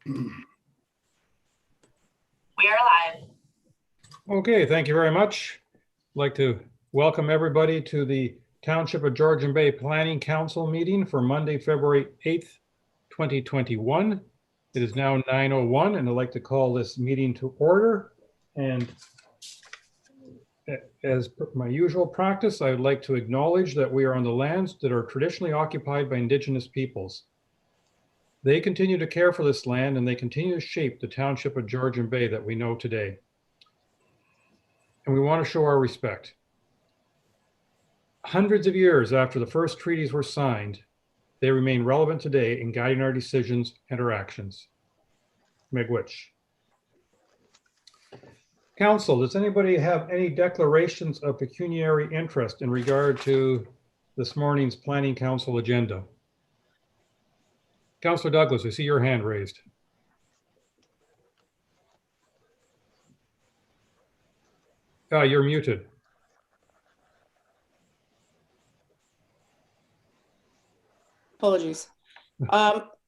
We are live. Okay, thank you very much. I'd like to welcome everybody to the Township of Georgian Bay Planning Council meeting for Monday, February 8th, 2021. It is now 9:01 and I'd like to call this meeting to order. And as per my usual practice, I would like to acknowledge that we are on the lands that are traditionally occupied by Indigenous peoples. They continue to care for this land and they continue to shape the Township of Georgian Bay that we know today. And we want to show our respect. Hundreds of years after the first treaties were signed, they remain relevant today in guiding our decisions and our actions. Miigwech. Council, does anybody have any declarations of pecuniary interest in regard to this morning's Planning Council agenda? Councillor Douglas, I see your hand raised. You're muted. Apologies.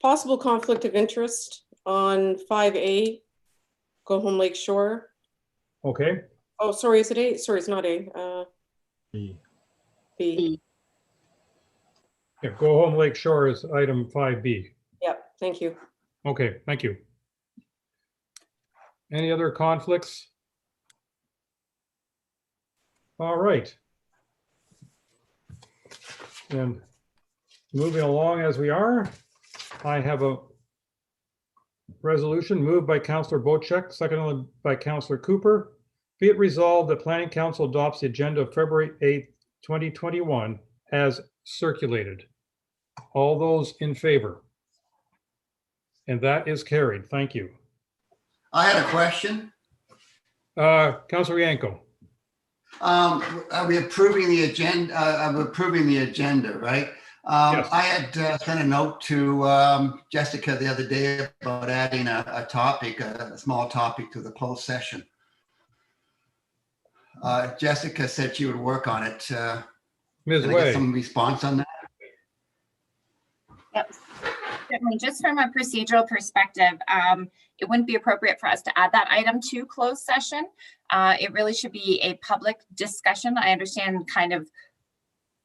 Possible conflict of interest on 5A, Go Home Lake Shore. Okay. Oh, sorry, is it A? Sorry, it's not A. B. B. Yeah, Go Home Lake Shore is item 5B. Yep, thank you. Okay, thank you. Any other conflicts? All right. And moving along as we are, I have a resolution moved by Councillor Bocek, seconded by Councillor Cooper. Be it resolved that Planning Council adopts the agenda of February 8th, 2021 as circulated. All those in favor? And that is carried. Thank you. I had a question. Councillor Yanko. Are we approving the agenda? I'm approving the agenda, right? Yes. I had sent a note to Jessica the other day about adding a topic, a small topic to the closed session. Jessica said she would work on it. Ms. Can I Way. get some response on that? Yep. Certainly, just from a procedural perspective, it wouldn't be appropriate for us to add that item to closed session. It really should be a public discussion. I understand kind of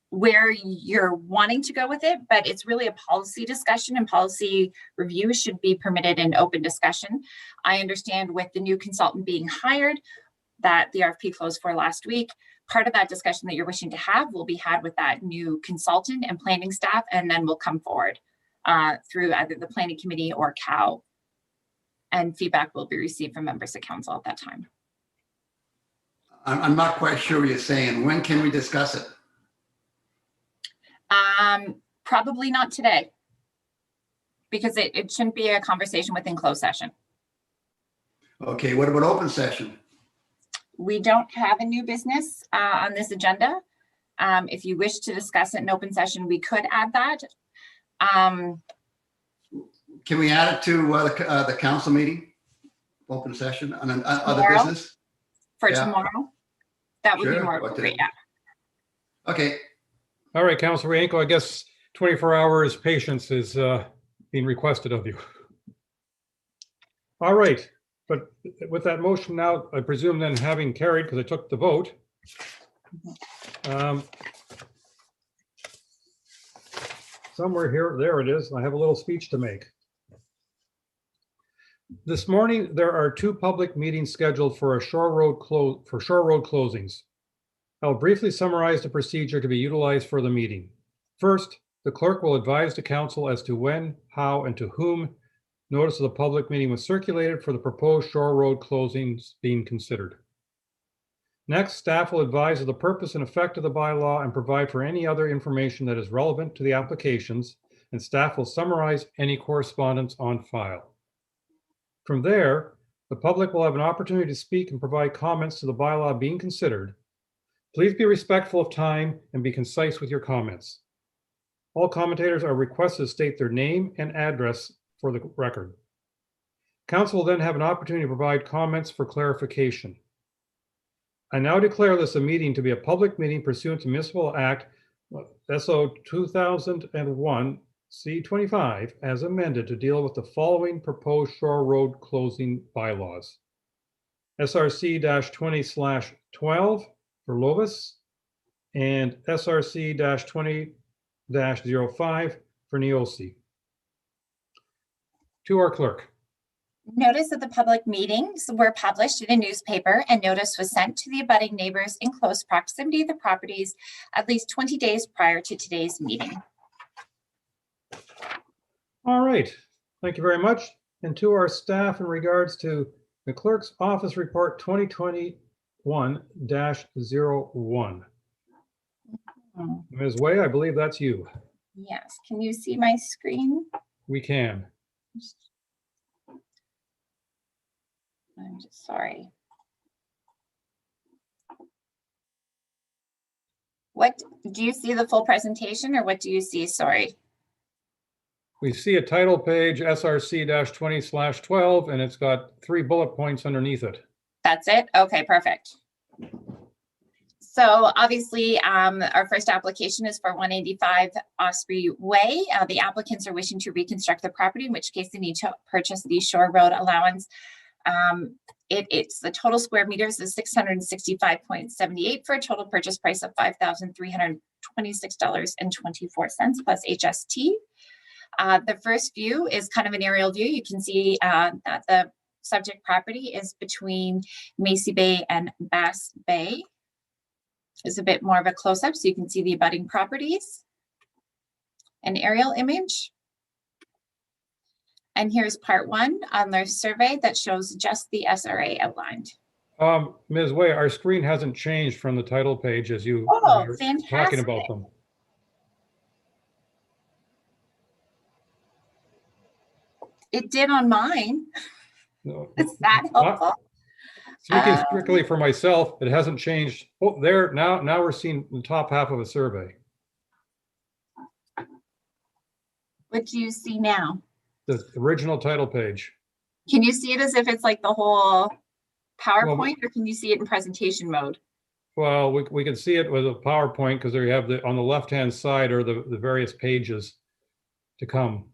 where you're wanting to go with it, but it's really a policy discussion, and policy review should be permitted in open discussion. I understand with the new consultant being hired that the RFP closed for last week. Part of that discussion that you're wishing to have will be had with that new consultant and planning staff, and then we'll come forward through either the planning committee or COW, and feedback will be received from members of council at that time. I'm not quite sure what you're saying. When can we discuss it? Probably not today, because it shouldn't be a conversation within closed session. Okay, what about open session? We don't have a new business on this agenda. If you wish to discuss it in open session, we could add that. Can we add it to the council meeting? Open session on other Tomorrow? business? For Yeah. tomorrow, that would be Sure, more what appropriate. day? Yeah. Okay. All right, Councillor Yanko, I guess 24 hours patience is being requested of you. All right, but with that motion now, I presume then having carried, because I took the vote. Somewhere here, there it is. I have a little speech to make. This morning, there are two public meetings scheduled for Shore Road closings. I'll briefly summarize the procedure to be utilized for the meeting. First, the clerk will advise the council as to when, how, and to whom notice of the public meeting was circulated for the proposed Shore Road closings being considered. Next, staff will advise of the purpose and effect of the bylaw and provide for any other information that is relevant to the applications, and staff will summarize any correspondence on file. From there, the public will have an opportunity to speak and provide comments to the bylaw being considered. Please be respectful of time and be concise with your comments. All commentators are requested to state their name and address for the record. Council will then have an opportunity to provide comments for clarification. I now declare this a meeting to be a public meeting pursuant to Municipal Act SO 2001 C-25 as amended to deal with the following proposed shore road closing bylaws. SRC-20/12 for Lovis and SRC-20-05 for Neosi. To our clerk. Notice of the public meetings were published in a newspaper, and notice was sent to the abutting neighbors in close proximity of the properties at least 20 days prior to today's meeting. All right, thank you very much. And to our staff in regards to the clerk's office report 2021-01. Ms. Way, I believe that's you. Yes, can you see my screen? We can. I'm just sorry. What, do you see the full presentation or what do you see? Sorry. We see a title page, SRC-20/12, and it's got 3 bullet points underneath it. That's it? Okay, perfect. So obviously, our first application is for 185 Osprey Way. The applicants are wishing to reconstruct the property, in which case they need to purchase the shore road allowance. It's the total square meters is 665.78 for a total purchase price of $5,326.24 plus HST. The first view is kind of an aerial view. You can see that the subject property is between Macy Bay and Bass Bay. It's a bit more of a close-up so you can see the abutting properties. An aerial image. And here's part 1 on their survey that shows just the SRA outlined. Ms. Way, our screen hasn't changed from the title page as you Oh, were fantastic. talking about them. It did on mine. No, Is that helpful? speaking strictly for myself, it hasn't changed. Oh, there, now we're seeing the top half of a survey. What do you see now? The original title page. Can you see it as if it's like the whole PowerPoint, or can you see it in presentation mode? Well, we can see it with a PowerPoint because there you have on the left-hand side are the various pages to come.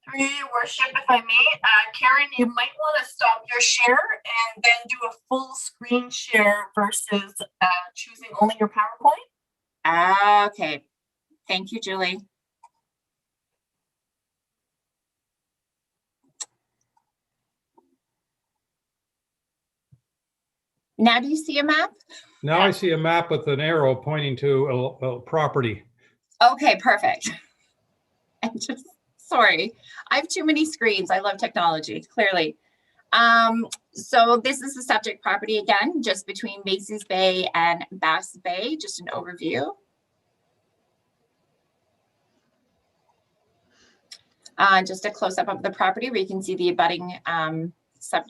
Through your worship, if I may, Karen, you might want to stop your share and then do a full screen share versus choosing only your PowerPoint. Okay. Thank you, Julie. Now do you see a map? Now I see a map with an arrow pointing to a property. Okay, perfect. I'm just sorry. I have too many screens. I love technology, clearly. So this is the subject property again, just between Macy's Bay and Bass Bay, just an overview. Just a close-up of the property where you can see the abutting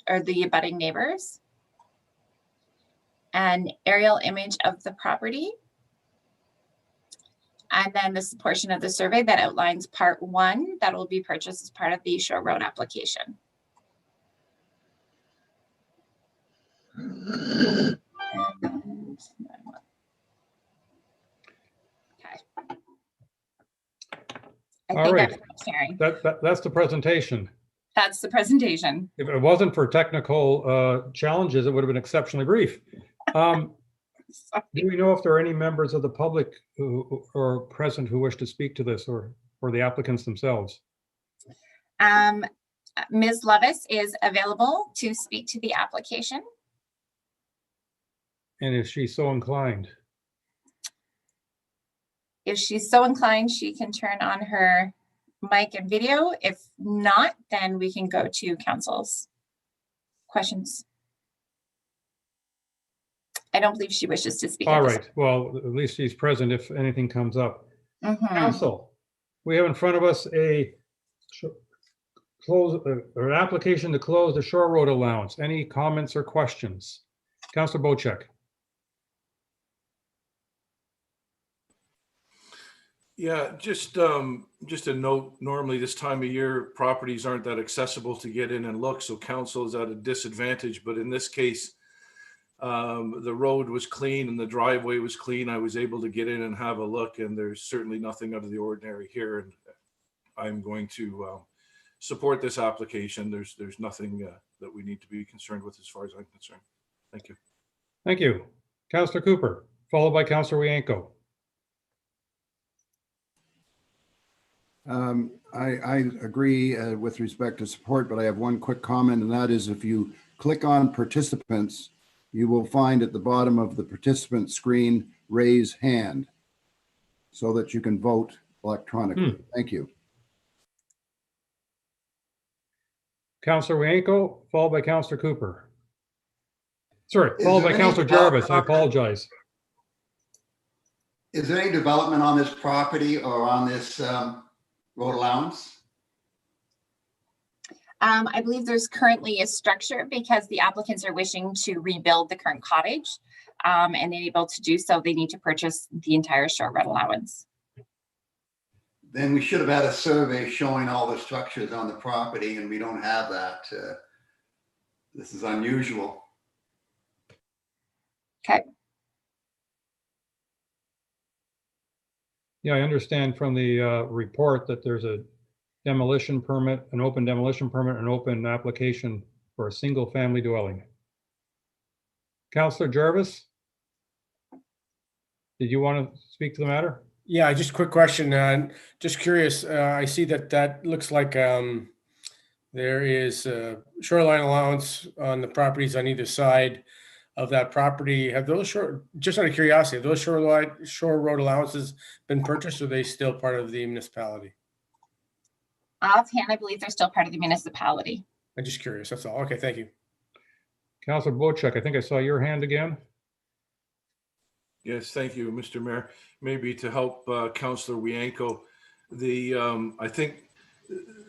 abutting neighbors. An aerial image of the property. And then this portion of the survey that outlines part 1 that will be purchased as part of the shore road application. All right. That's the presentation. That's the presentation. If it wasn't for technical challenges, it would have been exceptionally brief. Do we know if there are any members of the public who are present who wish to speak to this, or the applicants themselves? Ms. Levis is available to speak to the application. And is she so inclined? If she's so inclined, she can turn on her mic and video. If not, then we can go to council's questions. I don't believe she wishes to speak. All right. Well, at least she's present if anything comes up. Council, we have in front of us an application to close the shore road allowance. Any comments or questions? Councilor Bocek. Yeah, just a note, normally this time of year, properties aren't that accessible to get in and look, so council is at a disadvantage, but in this case, The road was clean and the driveway was clean. I was able to get in and have a look, and there's certainly nothing out of the ordinary here. And I'm going to support this application. There's nothing that we need to be concerned with as far as I'm concerned. Thank you. Thank you. Councillor Cooper, followed by Councillor Wienko. I agree with respect to support, but I have one quick comment, and that is if you click on participants, you will find at the bottom of the participant screen, raise hand, so that you can vote electronically. Thank you. Councillor Wienko, followed by Councillor Cooper. Sorry, Is followed there by any Councillor Jarvis. I apologize. Is there any development on this property or on this road allowance? I believe there's currently a structure because the applicants are wishing to rebuild the current cottage. And able to do so, they need to purchase the entire short road allowance. Then we should have had a survey showing all the structures on the property, and we don't have that. This is unusual. Okay. Yeah, I understand from the report that there's a demolition permit, an open demolition permit, an open application for a single family dwelling. Councillor Jarvis, did you want to speak to the matter? Yeah, just a quick question. Just curious, I see that looks like there is a shoreline allowance on the properties on either side of that property. Have those just out of curiosity, have those shore road allowances been purchased, or are they still part of the municipality? Offhand, I believe they're still part of the municipality. I'm just curious, that's all. Okay, thank you. Councillor Bochek, I think I saw your hand again. Yes, thank you, Mr. Mayor. Maybe to help Councillor Wienko, I think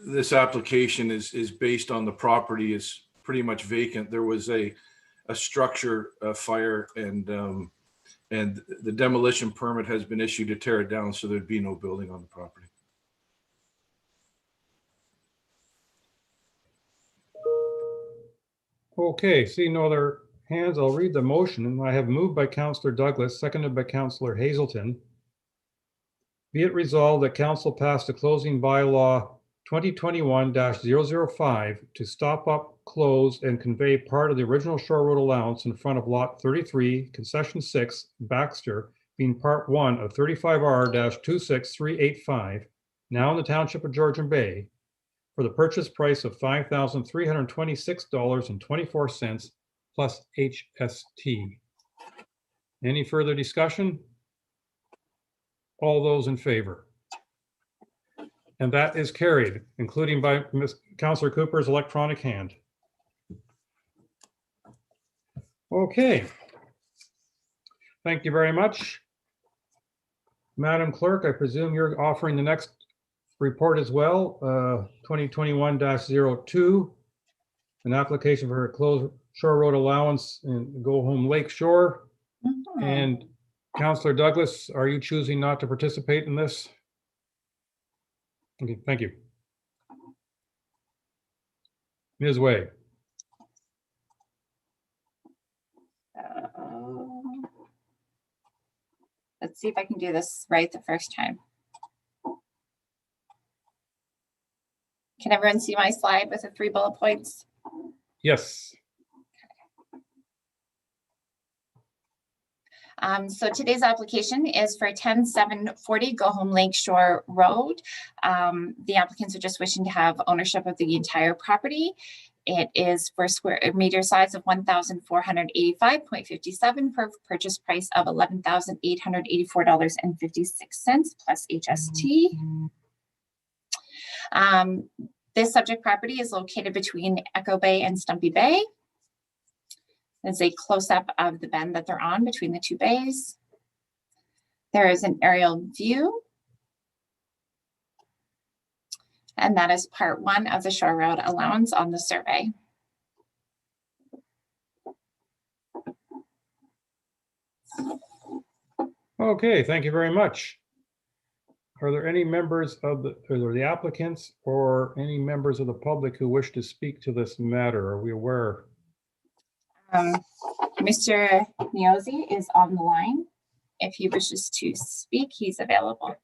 this application is based on the property is pretty much vacant. There was a structure fire, and the demolition permit has been issued to tear it down, so there'd be no building on the property. Okay, seeing no other hands, I'll read the motion. And I have moved by Councillor Douglas, seconded by Councillor Hazelton. Be it resolved that council pass the closing bylaw 2021-005 to stop up, close, and convey part of the original shore road allowance in front of lot 33, concession 6, Baxter, being part 1 of 35R-26385, now in the township of Georgian Bay, for the purchase price of $5,326.24 plus HST. Any further discussion? All those in favor? And that is carried, including by Councillor Cooper's electronic hand. Okay. Thank you very much. Madam Clerk, I presume you're offering the next report as well, 2021-02, an application for a closed shore road allowance in Go Home Lake Shore. And Councillor Douglas, are you choosing not to participate in this? Okay, thank you. Ms. Way. Let's see if I can do this right the first time. Can everyone see my slide with the 3 bullet points? Yes. So today's application is for 10740 Go Home Lake Shore Road. The applicants are just wishing to have ownership of the entire property. It is for square meter size of 1,485.57 for purchase price of $11,884.56 plus HST. This subject property is located between Echo Bay and Stumpy Bay. There's a close-up of the bend that they're on between the 2 bays. There is an aerial view. And that is part 1 of the shore road allowance on the survey. Okay, thank you very much. Are there any members of the applicants or any members of the public who wish to speak to this matter? Are we aware? Mr. Niozzi is on the line. If he wishes to speak, he's available.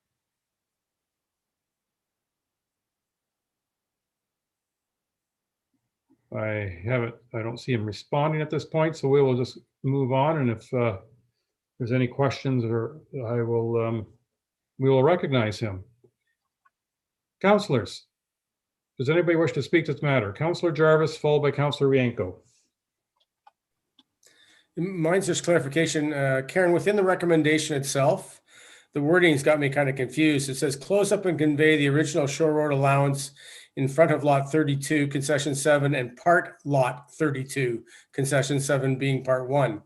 I don't see him responding at this point, so we will just move on. And if there's any questions, or we will recognize him. Councillors, does anybody wish to speak to this matter? Councillor Jarvis, followed by Councillor Rienko. Mine's just clarification. Karen, within the recommendation itself, the wording's got me kind of confused. It says close up and convey the original Shore Road allowance in front of lot 32, concession 7, and part lot 32, concession 7 being part 1.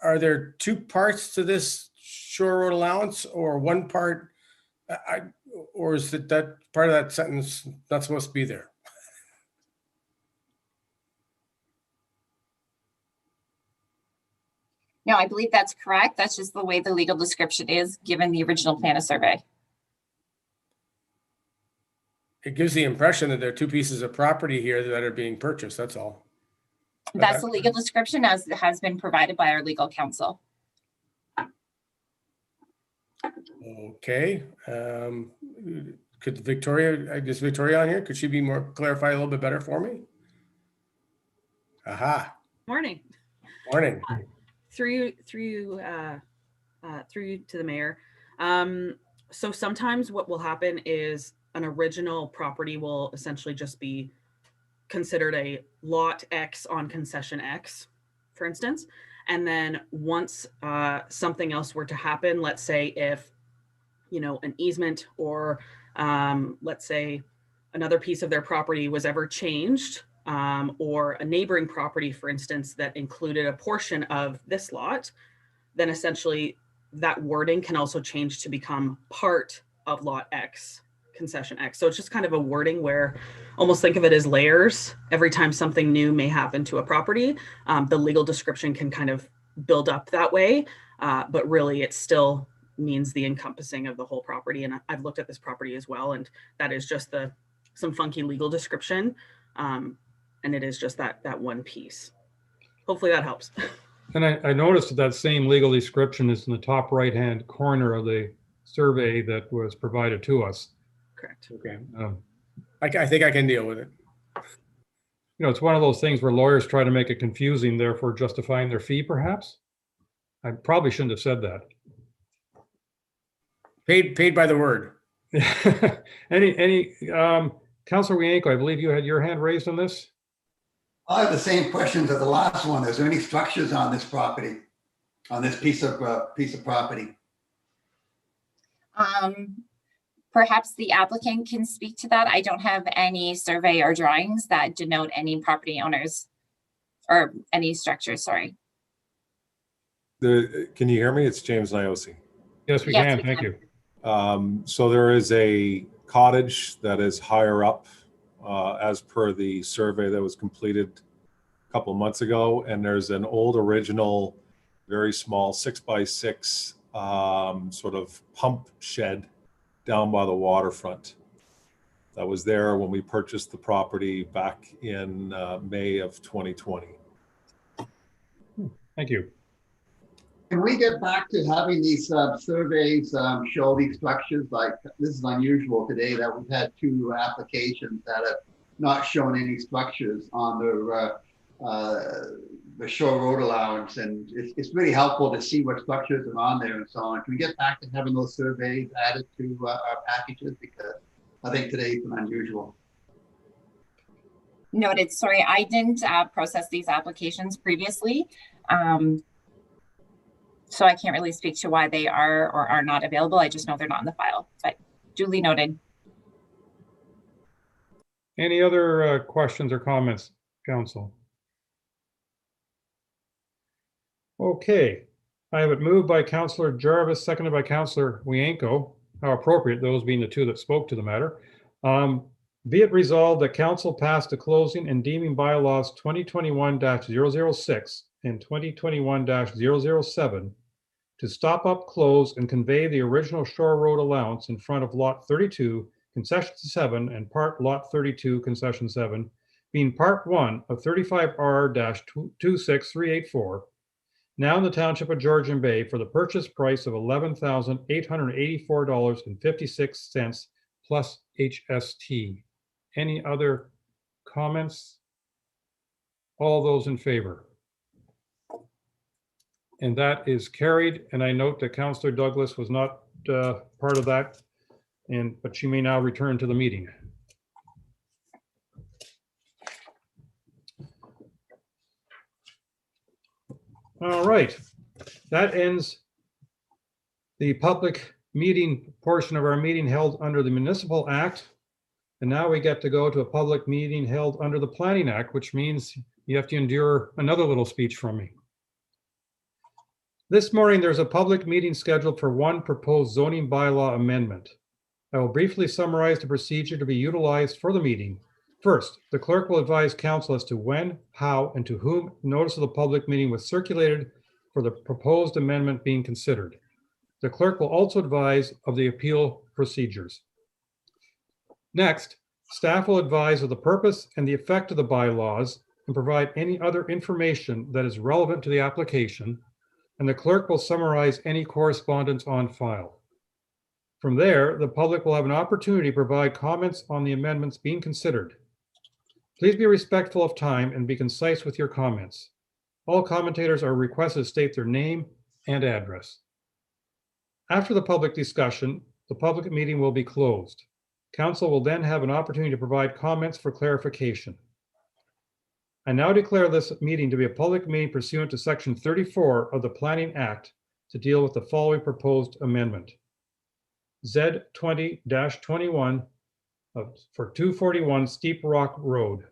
Are there two parts to this Shore Road allowance, or one part, or is it that part of that sentence not supposed to be there? No, I believe that's correct. That's just the way the legal description is given the original plan of survey. It gives the impression that there are two pieces of property here that are being purchased, that's all. That's the legal description as it has been provided by our legal counsel. Okay. Could Victoria, is Victoria on here? Could she be more, clarify a little bit better for me? Aha. Morning. Morning. Through you to the mayor. So sometimes what will happen is an original property will essentially just be considered a lot X on concession X, for instance. And then once something else were to happen, let's say if, you know, an easement or let's say another piece of their property was ever changed, or a neighboring property, for instance, that included a portion of this lot, then essentially that wording can also change to become part of lot X, concession X. So it's just kind of a wording where almost think of it as layers. Every time something new may happen to a property, the legal description can kind of build up that way. But really it still means the encompassing of the whole property. And I've looked at this property as well, and that is just some funky legal description. And it is just that one piece. Hopefully that helps. And I noticed that same legal description is in the top right-hand corner of the survey that was provided to us. Correct. Okay. I think I can deal with it. You know, it's one of those things where lawyers try to make it confusing, therefore justifying their fee, perhaps. I probably shouldn't have said that. Paid by the word. Councillor Rienko, I believe you had your hand raised on this. I have the same questions as the last one. Is there any structures on this property, on this piece of property? Perhaps the applicant can speak to that. I don't have any survey or drawings that denote any property owners or any structures, sorry. Can you hear me? It's James Niozzi. Yes, we can. Thank you. So there is a cottage that is higher up as per the survey that was completed a couple of months ago. And there's an old original, very small 6x6 sort of pump shed down by the waterfront that was there when we purchased the property back in May of 2020. Thank you. Can we get back to having these surveys show these structures? Like, this is unusual today that we've had 2 applications that have not shown any structures on the Shore Road allowance, and it's really helpful to see what structures are on there and so on. Can we get back to having those surveys added to our packages? Because I think today is unusual. Noted. Sorry, I didn't process these applications previously. So I can't really speak to why they are or are not available. I just know they're not in the file, but duly noted. Any other questions or comments, council? Okay, I have it moved by Councillor Jarvis, seconded by Councillor Rienko. How appropriate, those being the 2 that spoke to the matter. Be it resolved that council passed the closing and deeming bylaws 2021-006 and 2021-007 to stop up, close, and convey the original Shore Road allowance in front of lot 32, concession 7, and part lot 32, concession 7, being Part 1 of 35R-26384, now in the Township of Georgian Bay for the purchase price of $11,884.56 plus HST. Any other comments? All those in favor? And that is carried. And I note that Councillor Douglas was not part of that, but she may now return to the meeting. All right, that ends the public meeting portion of our meeting held under the Municipal Act. And now we get to go to a public meeting held under the Planning Act, which means you have to endure another little speech from me. This morning, there's a public meeting scheduled for one proposed zoning bylaw amendment. I will briefly summarize the procedure to be utilized for the meeting. First, the clerk will advise council as to when, how, and to whom notice of the public meeting was circulated for the proposed amendment being considered. The clerk will also advise of the appeal procedures. Next, staff will advise of the purpose and the effect of the bylaws and provide any other information that is relevant to the application, and the clerk will summarize any correspondence on file. From there, the public will have an opportunity to provide comments on the amendments being considered. Please be respectful of time and be concise with your comments. All commentators are requested to state their name and address. After the public discussion, the public meeting will be closed. Council will then have an opportunity to provide comments for clarification. I now declare this meeting to be a public meeting pursuant to Section 34 of the Planning Act to deal with the following proposed amendment. Z20-21 for 241 Steep Rock Road.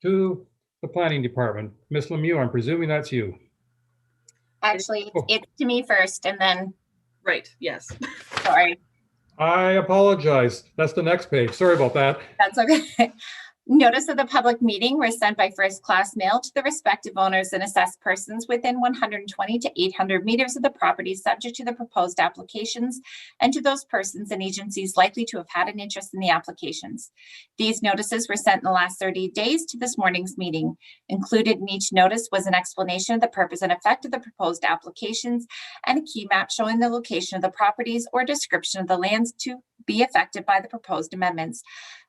To the Planning Department. Ms. Lemieux, I'm presuming that's you. Actually, it's to me first and then. Right, yes. Sorry. I apologize. That's the next page. Sorry about that. That's okay. Notice of the public meeting were sent by first-class mail to the respective owners and assessed persons within 120 to 800 meters of the property subject to the proposed applications and to those persons and agencies likely to have had an interest in the applications. These notices were sent in the last 30 days to this morning's meeting. Included in each notice was an explanation of the purpose and effect of the proposed applications and a key map showing the location of the properties or description of the lands to be affected by the proposed amendments.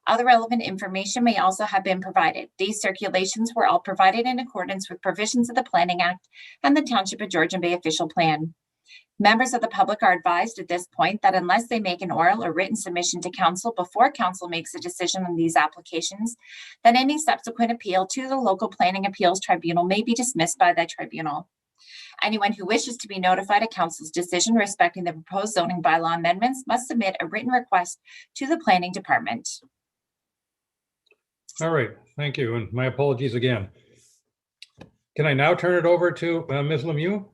Other relevant information may also have been provided. These circulations were all provided in accordance with provisions of the Planning Act and the Township of Georgian Bay official plan. Members of the public are advised at this point that unless they make an oral or written submission to council before council makes a decision on these applications, then any subsequent appeal to the local planning appeals tribunal may be dismissed by the tribunal. Anyone who wishes to be notified of council's decision respecting the proposed zoning bylaw amendments must submit a written request to the planning department. All right, thank you, and my apologies again. Can I now turn it over to Ms. Lemieux?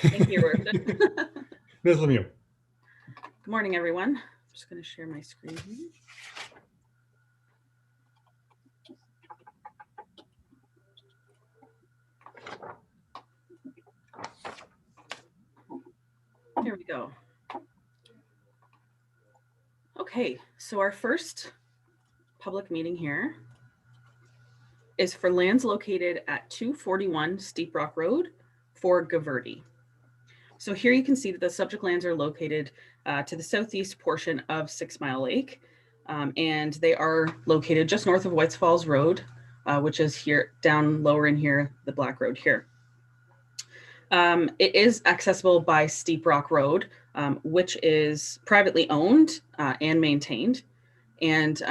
Thank you, Worship. Ms. Lemieux. Good morning, everyone. I'm just going to share my screen. Here we go. Okay, so our first public meeting here is for lands located at 241 Steep Rock Road for Gaverty. So here you can see that the subject lands are located to the southeast portion of 6 Mile Lake, and they are located just north of Whites Falls Road, which is here down lower in here, the Black Road here. It is accessible by Steep Rock Road, which is privately owned and maintained. And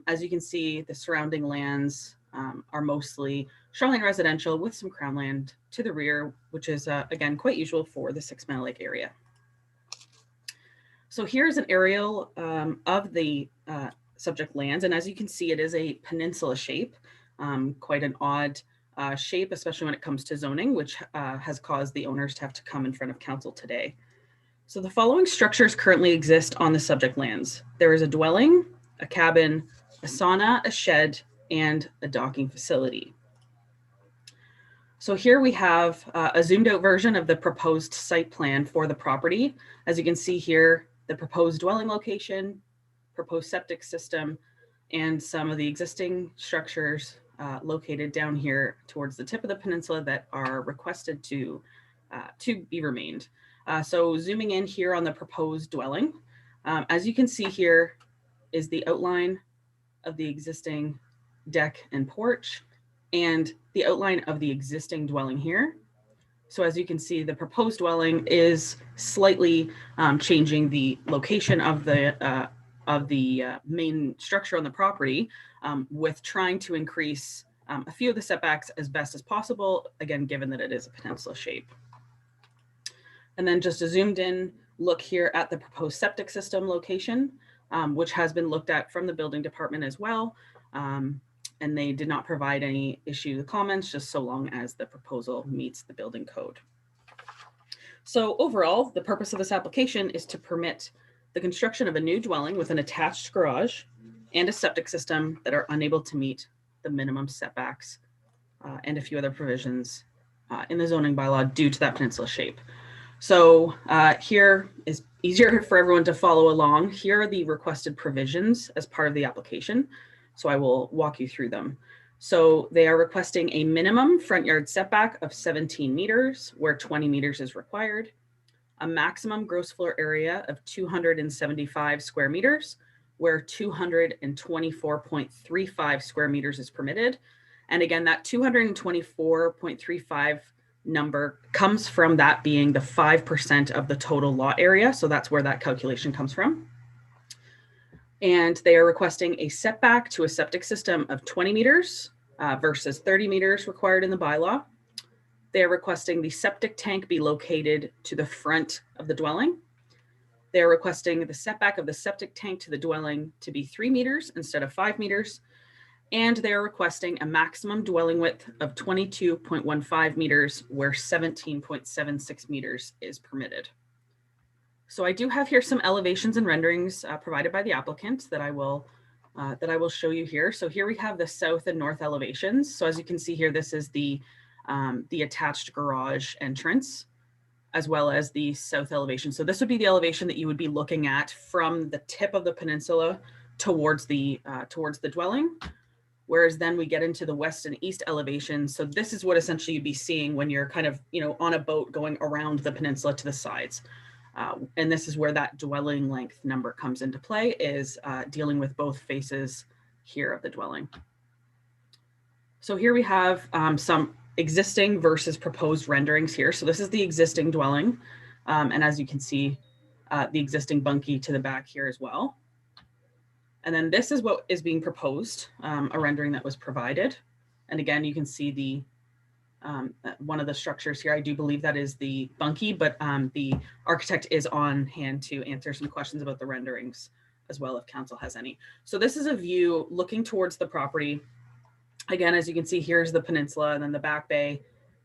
as you can see, the surrounding lands are mostly shoreline residential with some crown land to the rear, which is, again, quite usual for the 6 Mile Lake area. So here's an aerial of the subject lands. And as you can see, it is a peninsula shape, quite an odd shape, especially when it comes to zoning, which has caused the owners to have to come in front of council today. So the following structures currently exist on the subject lands. There is a dwelling, a cabin, a sauna, a shed, and a docking facility. So here we have a zoomed out version of the proposed site plan for the property. As you can see here, the proposed dwelling location, proposed septic system, and some of the existing structures located down here towards the tip of the peninsula that are requested to be remained. So zooming in here on the proposed dwelling, as you can see here is the outline of the existing deck and porch and the outline of the existing dwelling here. So as you can see, the proposed dwelling is slightly changing the location of the main structure on the property, with trying to increase a few of the setbacks as best as possible, again, given that it is a peninsula shape. And then just a zoomed in look here at the proposed septic system location, which has been looked at from the building department as well. And they did not provide any issue comments, just so long as the proposal meets the building code. So overall, the purpose of this application is to permit the construction of a new dwelling with an attached garage and a septic system that are unable to meet the minimum setbacks and a few other provisions in the zoning bylaw due to that peninsula shape. So here is easier for everyone to follow along. Here are the requested provisions as part of the application. So I will walk you through them. So they are requesting a minimum front yard setback of 17 meters where 20 meters is required, a maximum gross floor area of 275 square meters where 224.35 square meters is permitted. And again, that 224.35 number comes from that being the 5% of the total lot area. So that's where that calculation comes from. And they are requesting a setback to a septic system of 20 meters versus 30 meters required in the bylaw. They are requesting the septic tank be located to the front of the dwelling. They are requesting the setback of the septic tank to the dwelling to be 3 meters instead of 5 meters. And they are requesting a maximum dwelling width of 22.15 meters where 17.76 meters is permitted. So I do have here some elevations and renderings provided by the applicant that I will show you here. So here we have the south and north elevations. So as you can see here, this is the attached garage entrance, as well as the south elevation. So this would be the elevation that you would be looking at from the tip of the peninsula towards the dwelling. Whereas then we get into the west and east elevation. So this is what essentially you'd be seeing when you're kind of, on a boat going around the peninsula to the sides. And this is where that dwelling length number comes into play, is dealing with both faces here of the dwelling. So here we have some existing versus proposed renderings here. So this is the existing dwelling. And as you can see, the existing bunkie to the back here as well. And then this is what is being proposed, a rendering that was provided. And again, you can see the one of the structures here. I do believe that is the bunkie, but the architect is on hand to answer some questions about the renderings as well if council has any. So this is a view looking towards the property. Again, as you can see, here's the peninsula, and then the back bay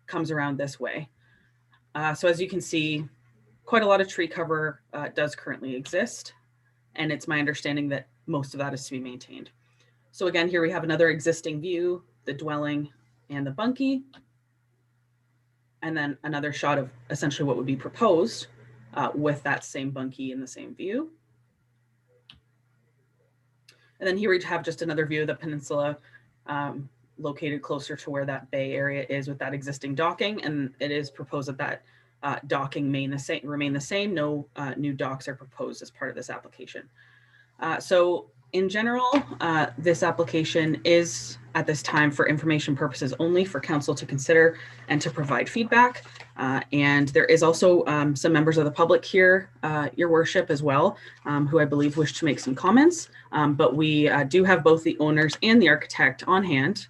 comes around this way. So as you can see, quite a lot of tree cover does currently exist. And it's my understanding that most of that is to be maintained. So again, here we have another existing view, the dwelling and the bunkie. And then another shot of essentially what would be proposed with that same bunkie in the same view. And then here we have just another view of the peninsula located closer to where that bay area is with that existing docking. And it is proposed that that docking remain the same. No new docks are proposed as part of this application. So in general, this application is at this time for information purposes only for council to consider and to provide feedback. And there is also some members of the public here, your worship as well, who I believe wish to make some comments. But we do have both the owners and the architect on hand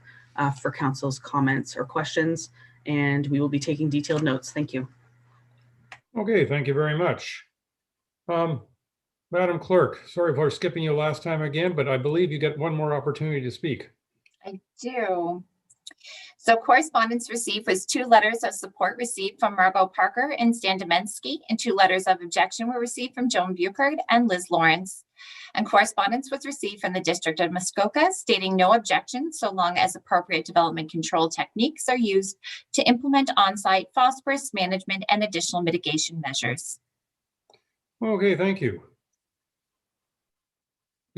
for council's comments or questions, and we will be taking detailed notes. Thank you. Okay, thank you very much. Madam Clerk, sorry for skipping you last time again, but I believe you get one more opportunity to speak. I do. So correspondence received was 2 letters of support received from Margot Parker and Stan Domensky, and 2 letters of objection were received from Joan Buchard and Liz Lawrence. And correspondence was received from the District of Muskoka stating no objection so long as appropriate development control techniques are used to implement on-site phosphorus management and additional mitigation measures. Okay, thank you.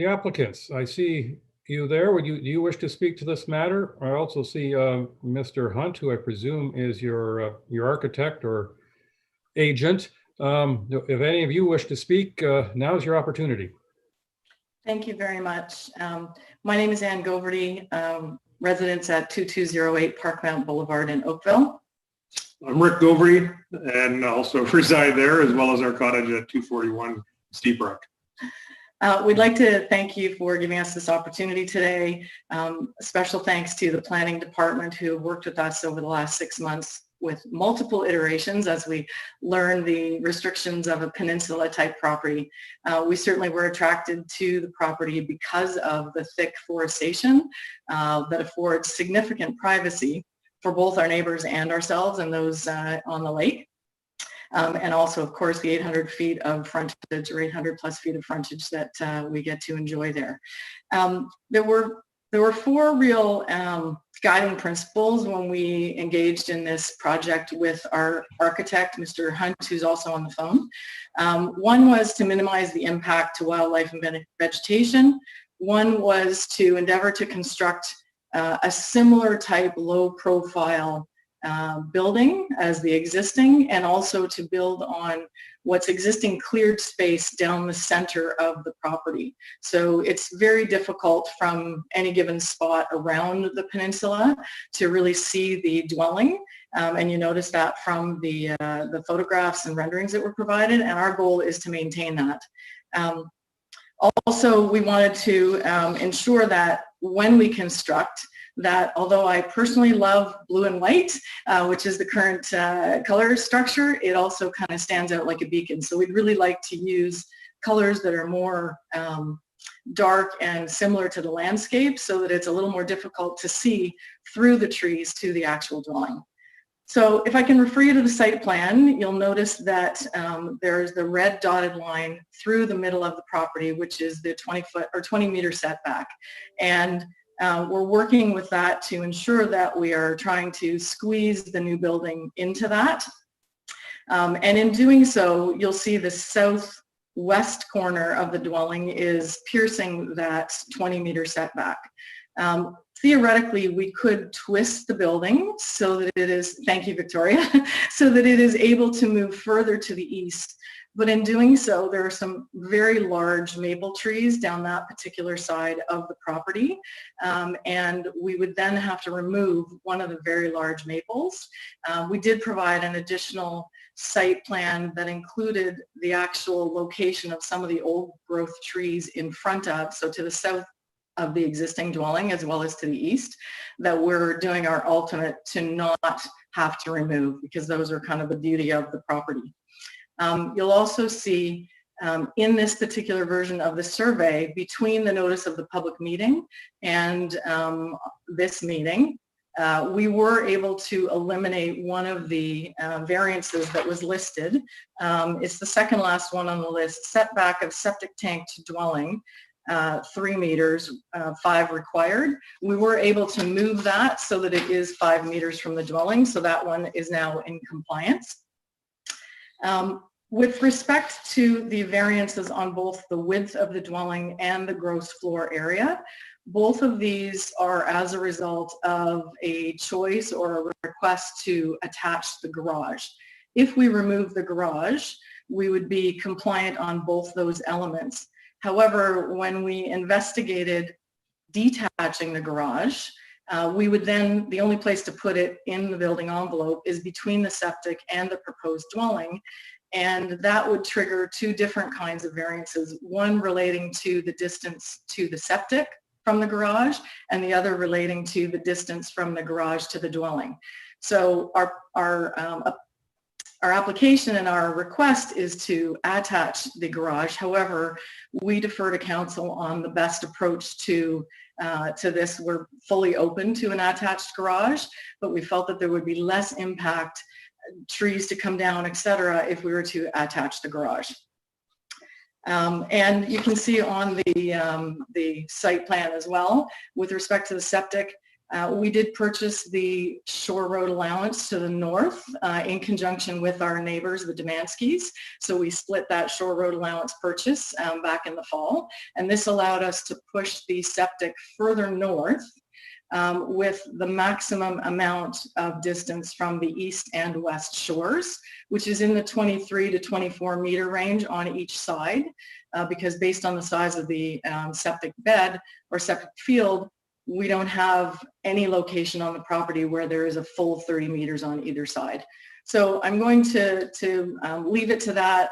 The applicants, I see you there. Do you wish to speak to this matter? I also see Mr. Hunt, who I presume is your architect or agent. If any of you wish to speak, now's your opportunity. Thank you very much. My name is Ann Goverty, residence at 2208 Parkmount Boulevard in Oakville. I'm Rick Goverty and also reside there, as well as our cottage at 241 Steep Brook. We'd like to thank you for giving us this opportunity today. Special thanks to the planning department who worked with us over the last 6 months with multiple iterations as we learn the restrictions of a peninsula type property. We certainly were attracted to the property because of the thick forestation that affords significant privacy for both our neighbors and ourselves and those on the lake. And also, of course, the 800 feet of frontage or 800 plus feet of frontage that we get to enjoy there. There were four real guiding principles when we engaged in this project with our architect, Mr. Hunt, who's also on the phone. One was to minimize the impact to wildlife and vegetation. One was to endeavor to construct a similar type low profile building as the existing, and also to build on what's existing cleared space down the center of the property. So it's very difficult from any given spot around the peninsula to really see the dwelling. And you notice that from the photographs and renderings that were provided, and our goal is to maintain that. Also, we wanted to ensure that when we construct, that although I personally love blue and white, which is the current color structure, it also kind of stands out like a beacon. So we'd really like to use colors that are more dark and similar to the landscape so that it's a little more difficult to see through the trees to the actual dwelling. So if I can refer you to the site plan, you'll notice that there's the red dotted line through the middle of the property, which is the 20-foot or 20-meter setback. And we're working with that to ensure that we are trying to squeeze the new building into that. And in doing so, you'll see the southwest corner of the dwelling is piercing that 20-meter setback. Theoretically, we could twist the building so that it is, thank you, Victoria, so that it is able to move further to the east. But in doing so, there are some very large maple trees down that particular side of the property. And we would then have to remove one of the very large maples. We did provide an additional site plan that included the actual location of some of the old growth trees in front of, so to the south of the existing dwelling as well as to the east, that we're doing our ultimate to not have to remove, because those are kind of the beauty of the property. You'll also see in this particular version of the survey, between the notice of the public meeting and this meeting, we were able to eliminate one of the variances that was listed. It's the second last one on the list: setback of septic tank to dwelling, 3 meters, 5 required. We were able to move that so that it is 5 meters from the dwelling, so that one is now in compliance. With respect to the variances on both the width of the dwelling and the gross floor area, both of these are as a result of a choice or a request to attach the garage. If we remove the garage, we would be compliant on both those elements. However, when we investigated detaching the garage, we would then, the only place to put it in the building envelope is between the septic and the proposed dwelling. And that would trigger 2 different kinds of variances, one relating to the distance to the septic from the garage, and the other relating to the distance from the garage to the dwelling. So our application and our request is to attach the garage. However, we defer to council on the best approach to this. We're fully open to an attached garage, but we felt that there would be less impact, trees to come down, etc., if we were to attach the garage. And you can see on the site plan as well, with respect to the septic, We did purchase the Shore Road allowance to the north in conjunction with our neighbors, the Demanskys. So we split that Shore Road allowance purchase back in the fall. And this allowed us to push the septic further north with the maximum amount of distance from the east and west shores, which is in the 23 to 24 meter range on each side, because based on the size of the septic bed or septic field, we don't have any location on the property where there is a full 30 meters on either side. So I'm going to leave it to that.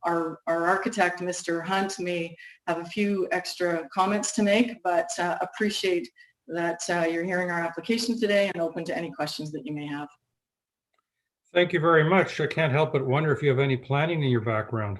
Our architect, Mr. Hunt, may have a few extra comments to make, but appreciate that you're hearing our application today and open to any questions that you may have. Thank you very much. I can't help but wonder if you have any planning in your background.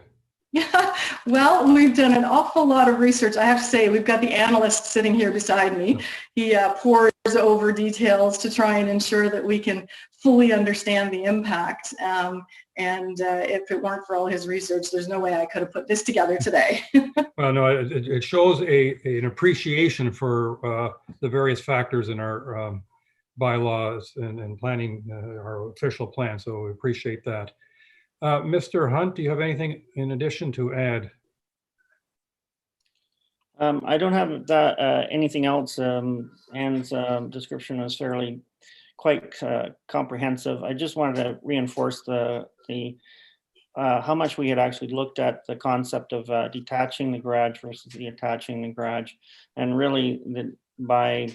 Yeah, well, we've done an awful lot of research. I have to say, we've got the analyst sitting here beside me. He pores over details to try and ensure that we can fully understand the impact. And if it weren't for all his research, there's no way I could have put this together today. Well, no, it shows an appreciation for the various factors in our bylaws and planning our official plan. So we appreciate that. Mr. Hunt, do you have anything in addition to add? I don't have that, anything else. Anne's description was quite comprehensive. I just wanted to reinforce the how much we had actually looked at the concept of detaching the garage versus attaching the garage, and really by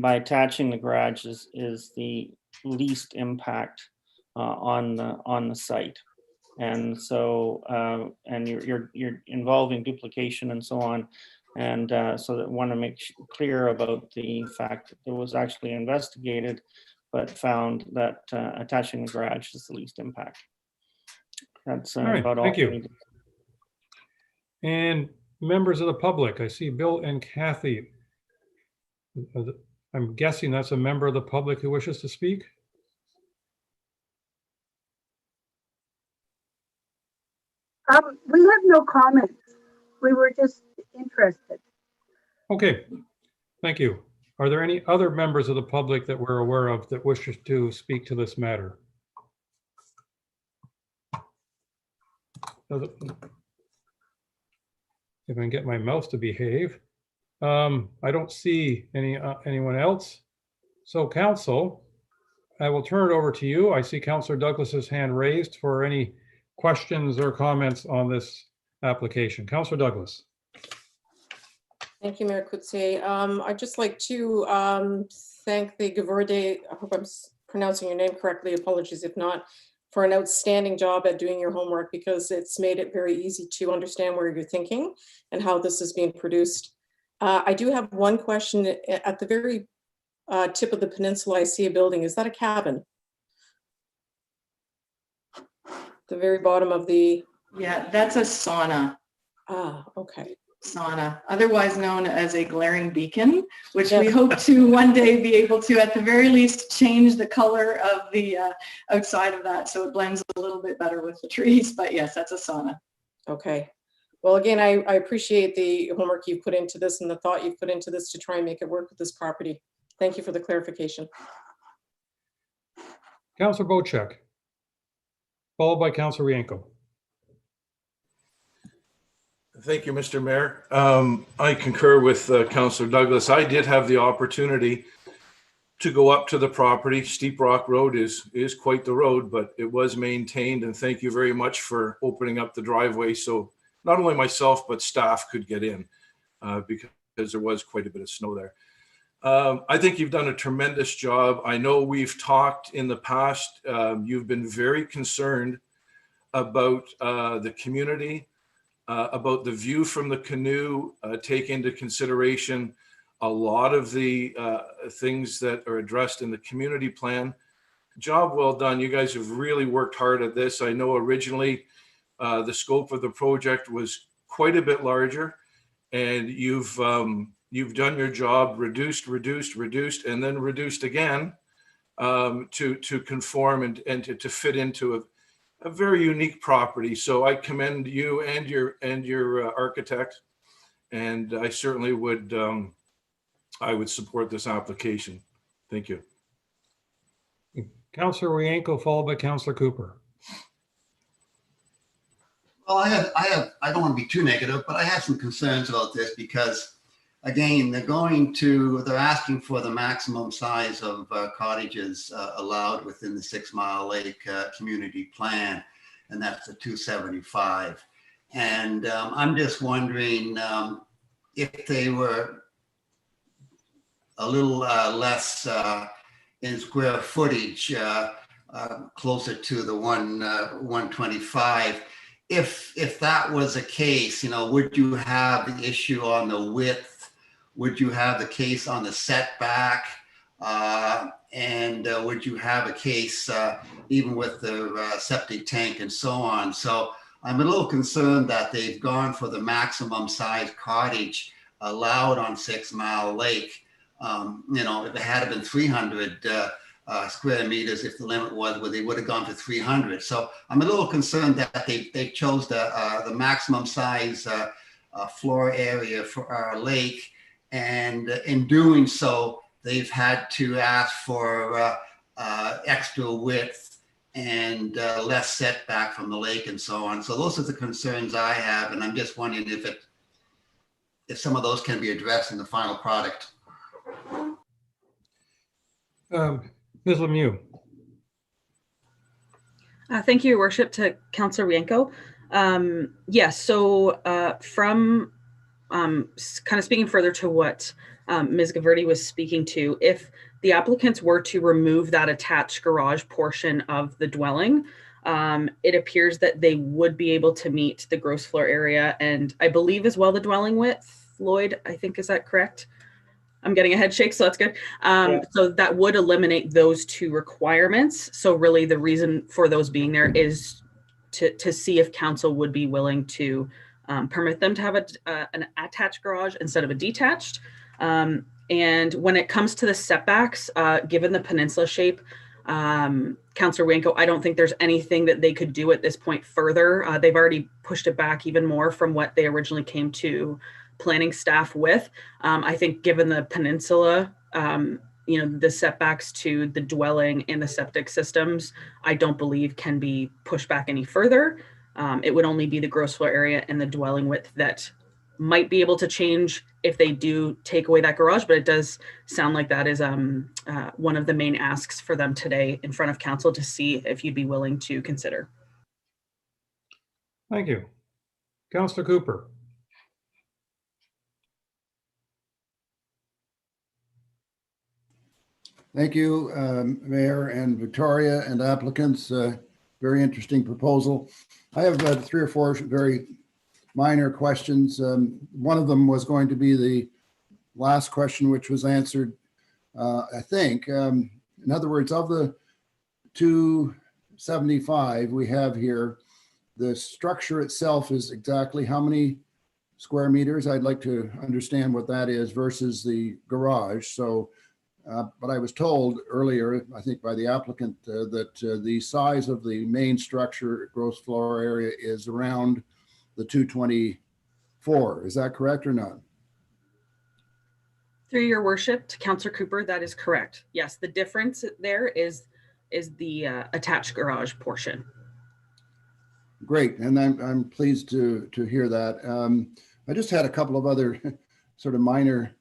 attaching the garage is the least impact on the site. And so and you're involving duplication and so on, and so that I want to make clear about the fact that it was actually investigated but found that attaching the garage is the least impact. That's All right, about all. thank you. And members of the public, I see Bill and Kathy. I'm guessing that's a member of the public who wishes to speak. We have no comments. We were just interested. Okay, thank you. Are there any other members of the public that we're aware of that wishes to speak to this matter? If I can get my mouse to behave. I don't see anyone else. So council, I will turn it over to you. I see Councillor Douglas's hand raised for any questions or comments on this application. Councillor Douglas. Thank you, Mayor Coetzee. I'd just like to thank the Gavurde, I hope I'm pronouncing your name correctly, apologies if not, for an outstanding job at doing your homework, because it's made it very easy to understand where you're thinking and how this is being produced. I do have one question. At the very tip of the peninsula, I see a building. Is that a cabin? The very bottom of the... Yeah, that's a sauna. Ah, okay. Sauna, otherwise known as a glaring beacon, which we hope to one day be able to, at the very least, change the color of the outside of that so it blends a little bit better with the trees. But yes, that's a sauna. Okay. Well, again, I appreciate the homework you've put into this and the thought you've put into this to try and make it work with this property. Thank you for the clarification. Councillor Bocek, followed by Councillor Rienko. Thank you, Mr. Mayor. I concur with Councillor Douglas. I did have the opportunity to go up to the property. Steep Rock Road is quite the road, but it was maintained, and thank you very much for opening up the driveway so not only myself but staff could get in because there was quite a bit of snow there. I think you've done a tremendous job. I know we've talked in the past. You've been very concerned about the community, about the view from the canoe, take into consideration a lot of the things that are addressed in the community plan. Job well done. You guys have really worked hard at this. I know originally the scope of the project was quite a bit larger, and you've done your job, reduced, and then reduced again to conform and to fit into a very unique property. So I commend you and your architect, and I certainly would I would support this application. Thank you. Councillor Wienko, followed by Councillor Cooper. Well, I don't want to be too negative, but I have some concerns about this because, again, they're asking for the maximum size of cottages allowed within the 6 Mile Lake community plan, and that's the 275. And I'm just wondering if they were a little less in square footage, closer to the 125. If that was the case, would you have the issue on the width? Would you have the case on the setback? And would you have a case even with the septic tank and so on? So I'm a little concerned that they've gone for the maximum size cottage allowed on 6 Mile Lake. If it had been 300 square meters, if the limit was, where they would have gone for 300. So I'm a little concerned that they chose the maximum size floor area for our lake, and in doing so, they've had to ask for extra width and less setback from the lake and so on. So those are the concerns I have, and I'm just wondering if some of those can be addressed in the final product. Ms. Lemieux. Thank you, Your Worship, to Councillor Wienko. Yes, so from kind of speaking further to what Ms. Gaverty was speaking to, if the applicants were to remove that attached garage portion of the dwelling, it appears that they would be able to meet the gross floor area and I believe as well the dwelling width. Lloyd, I think, is that correct? I'm getting a head shake, so that's good. So that would eliminate those two requirements. So really the reason for those being there is to see if council would be willing to permit them to have an attached garage instead of a detached. And when it comes to the setbacks, given the peninsula shape, Councillor Wienko, I don't think there's anything that they could do at this point further. They've already pushed it back even more from what they originally came to planning staff with. I think given the peninsula, the setbacks to the dwelling and the septic systems, I don't believe can be pushed back any further. It would only be the gross floor area and the dwelling width that might be able to change if they do take away that garage, but it does sound like that is one of the main asks for them today in front of council to see if you'd be willing to consider. Thank you. Councillor Cooper. Thank you, Mayor and Victoria and applicants. Very interesting proposal. I have 3 or 4 very minor questions. One of them was going to be the last question, which was answered, I think. In other words, of the 275 we have here, the structure itself is exactly how many square meters? I'd like to understand what that is versus the garage. So, but I was told earlier, I think by the applicant, that the size of the main structure gross floor area is around the 224. Is that correct or not? Through Your Worship, to Councillor Cooper, that is correct. Yes, the difference there is the attached garage portion. Great, and I'm pleased to hear that. I just had a couple of other sort of minor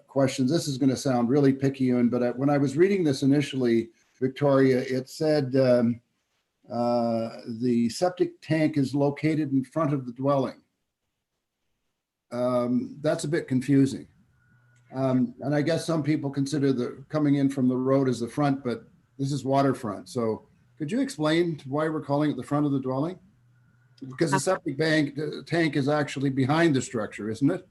questions. This is going to sound really picky, but when I was reading this initially, Victoria, it said the septic tank is located in front of the dwelling. That's a bit confusing. And I guess some people consider the coming in from the road as the front, but this is waterfront. So could you explain why we're calling it the front of the dwelling? Because the septic tank is actually behind the structure, isn't it?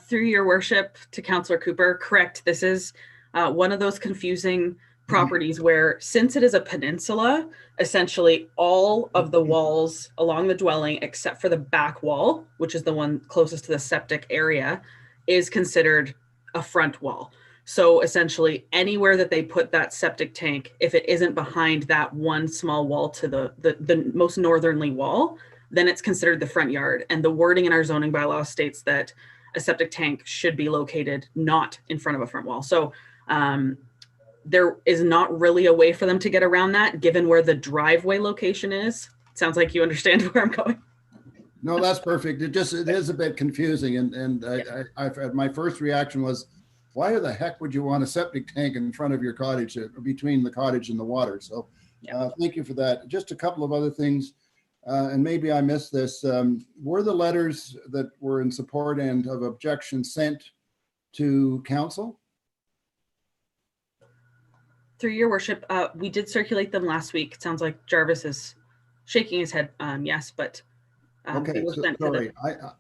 Through Your Worship, to Councillor Cooper, correct. This is one of those confusing properties where, since it is a peninsula, essentially all of the walls along the dwelling, except for the back wall, which is the one closest to the septic area, is considered a front wall. So essentially anywhere that they put that septic tank, if it isn't behind that one small wall to the most northerly wall, then it's considered the front yard. And the wording in our zoning bylaw states that a septic tank should be located not in front of a front wall. So there is not really a way for them to get around that, given where the driveway location is. Sounds like you understand where I'm going. No, that's perfect. It is a bit confusing. And my first reaction was, why the heck would you want a septic tank in front of your cottage, between the cottage and the water? So thank you for that. Just a couple of other things, and maybe I missed this. Were the letters that were in support and of objection sent to council? Through your worship, we did circulate them last week. It sounds like Jarvis is shaking his head. Yes, but okay, so, sorry,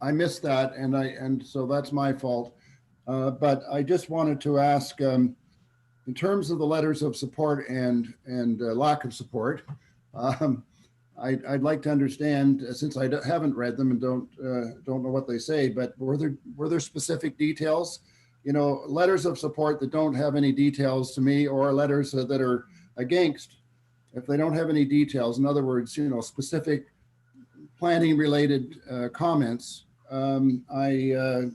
I missed that, and so that's my fault. But I just wanted to ask, in terms of the letters of support and lack of support, I'd like to understand, since I haven't read them and don't know what they say, but were there specific details? You know, letters of support that don't have any details to me, or letters that are against, if they don't have any details. In other words, you know, specific planning related comments. I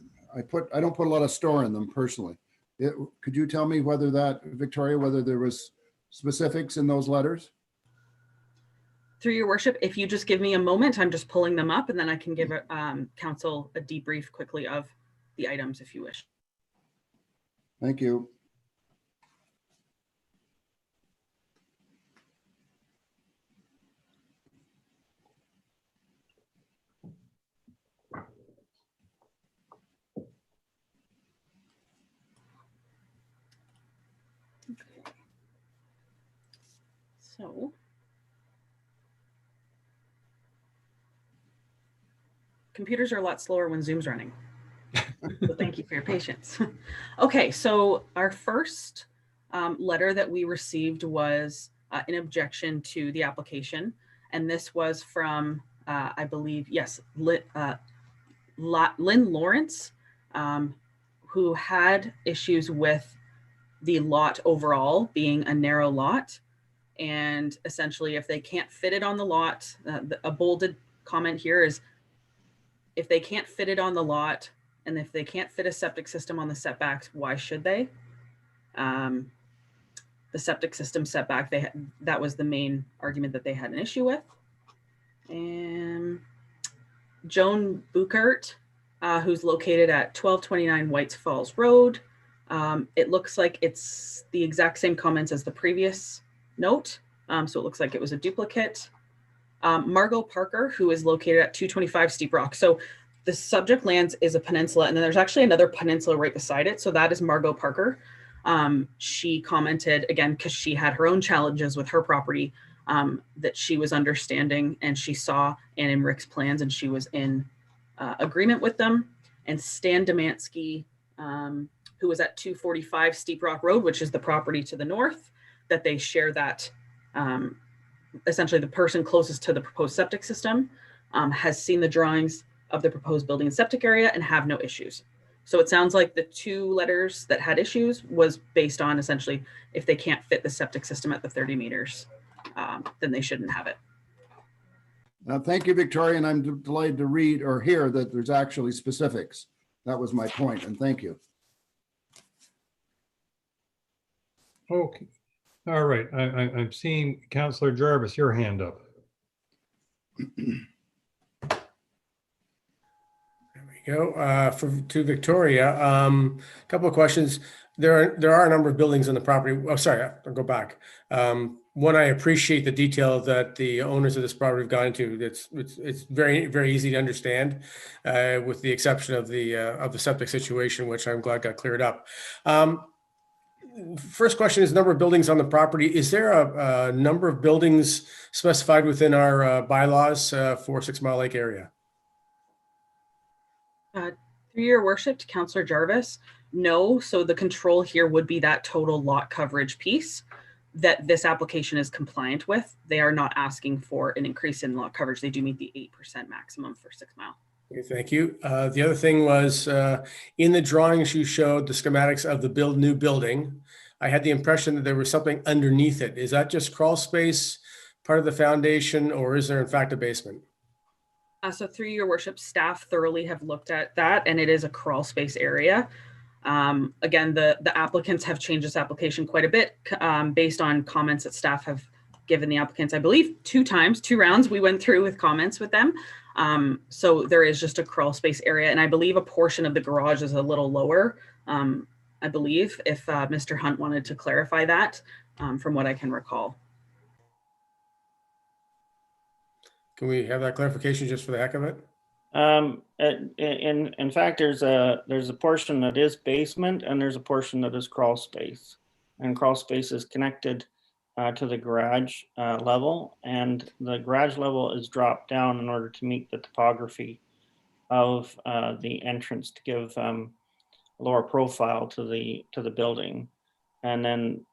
don't put a lot of store in them personally. Could you tell me whether Victoria, whether there was specifics in those letters? Through your worship, if you just give me a moment, I'm just pulling them up, and then I can give council a debrief quickly of the items if you wish. Thank you. So, computers are a lot slower when Zoom's running. So thank you for your patience. Okay, so our first letter that we received was an objection to the application. And this was from, I believe, yes, Lynn Lawrence, who had issues with the lot overall being a narrow lot. And essentially, if they can't fit it on the lot, a bolded comment here is, if they can't fit it on the lot, and if they can't fit a septic system on the setbacks, why should they? The septic system setback, that was the main argument that they had an issue with. And Joan Buchert, who's located at 1229 Whites Falls Road. It looks like it's the exact same comments as the previous note. So it looks like it was a duplicate. Margot Parker, who is located at 225 Steep Rock. So the subject lands is a peninsula, and then there's actually another peninsula right beside it. So that is Margot Parker. She commented, again, because she had her own challenges with her property, that she was understanding, and she saw Ann and Rick's plans, and she was in agreement with them. And Stan Demansky, who was at 245 Steep Rock Road, which is the property to the north, that they share that, essentially the person closest to the proposed septic system has seen the drawings of the proposed building and septic area and have no issues. So it sounds like the two letters that had issues was based on essentially, if they can't fit the septic system at the 30 meters, then they shouldn't have it. Thank you, Victoria, and I'm delighted to read or hear that there's actually specifics. That was my point, and thank you. Okay. All right. I'm seeing Councillor Jarvis, your hand up. Go to Victoria. A couple of questions. There are a number of buildings on the property. Oh, sorry, I'll go back. One, I appreciate the detail that the owners of this property have gone into. It's very, very easy to understand, with the exception of the septic situation, which I'm glad got cleared up. First question is number of buildings on the property. Is there a number of buildings specified within our bylaws for 6 Mile Lake area? Through your worship, Councillor Jarvis, no. So the control here would be that total lot coverage piece that this application is compliant with. They are not asking for an increase in lot coverage. They do meet the 8% maximum for 6 Mile. Okay, thank you. The other thing was in the drawings you showed the schematics of the new building. I had the impression that there was something underneath it. Is that just crawl space, part of the foundation, or is there in fact a basement? So through your worship, staff thoroughly have looked at that, and it is a crawl space area. Again, the applicants have changed this application quite a bit based on comments that staff have given the applicants. I believe 2 rounds we went through with comments with them. So there is just a crawl space area, and I believe a portion of the garage is a little lower. I believe if Mr. Hunt wanted to clarify that from what I can recall. Can we have that clarification just for the heck of it? In fact, there's a portion that is basement and there's a portion that is crawl space, and crawl space is connected to the garage level, and the garage level is dropped down in order to meet the topography of the entrance to give lower profile to the building, and then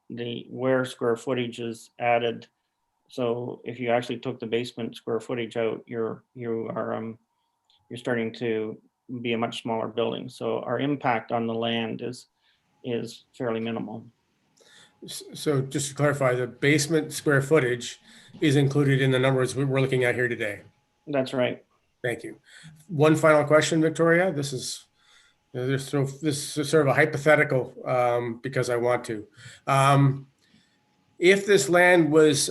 where square footage is added. So if you actually took the basement square footage out, you're starting to be a much smaller building. So our impact on the land is fairly minimal. So just to clarify, the basement square footage is included in the numbers we're looking at here today. That's right. Thank you. One final question, Victoria. This is sort of a hypothetical because I want to. If this land was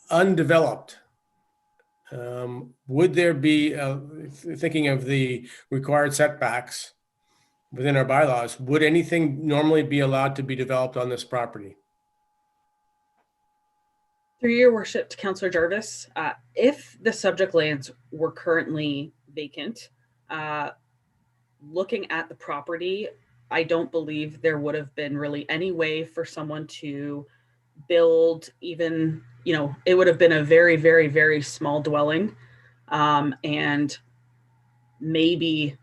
undeveloped, would there be, thinking of the required setbacks within our bylaws, would anything normally be allowed to be developed on this property? Through your worship to Councillor Jarvis, if the subject lands were currently vacant, looking at the property, I don't believe there would have been really any way for someone to build even, it would have been a very, very, very small dwelling, and maybe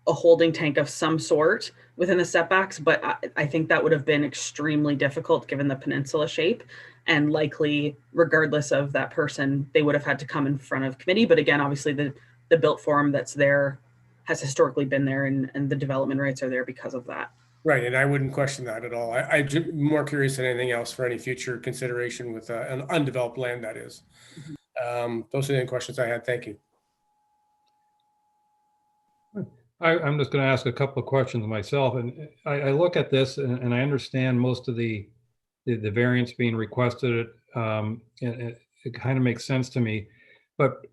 a holding tank of some sort within the setbacks. But I think that would have been extremely difficult given the peninsula shape, and likely regardless of that person, they would have had to come in front of committee. But again, obviously the built form that's there has historically been there, and the development rights are there because of that. Right, and I wouldn't question that at all. I'm more curious than anything else for any future consideration with an undeveloped land, that is. Those are the questions I had. Thank you. I'm just going to ask a couple of questions myself, and I look at this and I understand most of the variance being requested. It kind of makes sense to me, but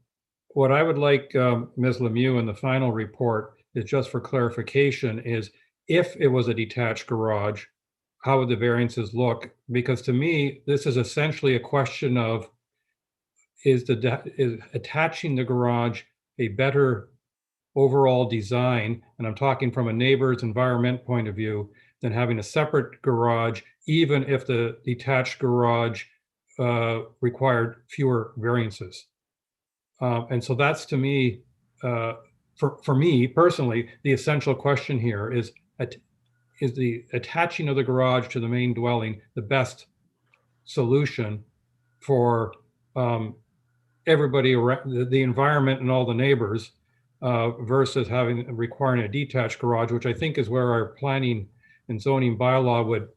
what I would like Ms. Lemieux in the final report is just for clarification is, if it was a detached garage, how would the variances look? Because to me, this is essentially a question of, is attaching the garage a better overall design, and I'm talking from a neighbor's environment point of view, than having a separate garage, even if the detached garage required fewer variances. And so that's, to me, for me personally, the essential question here is the attaching of the garage to the main dwelling the best solution for everybody around the environment and all the neighbors, versus requiring a detached garage, which I think is where our planning and zoning bylaw would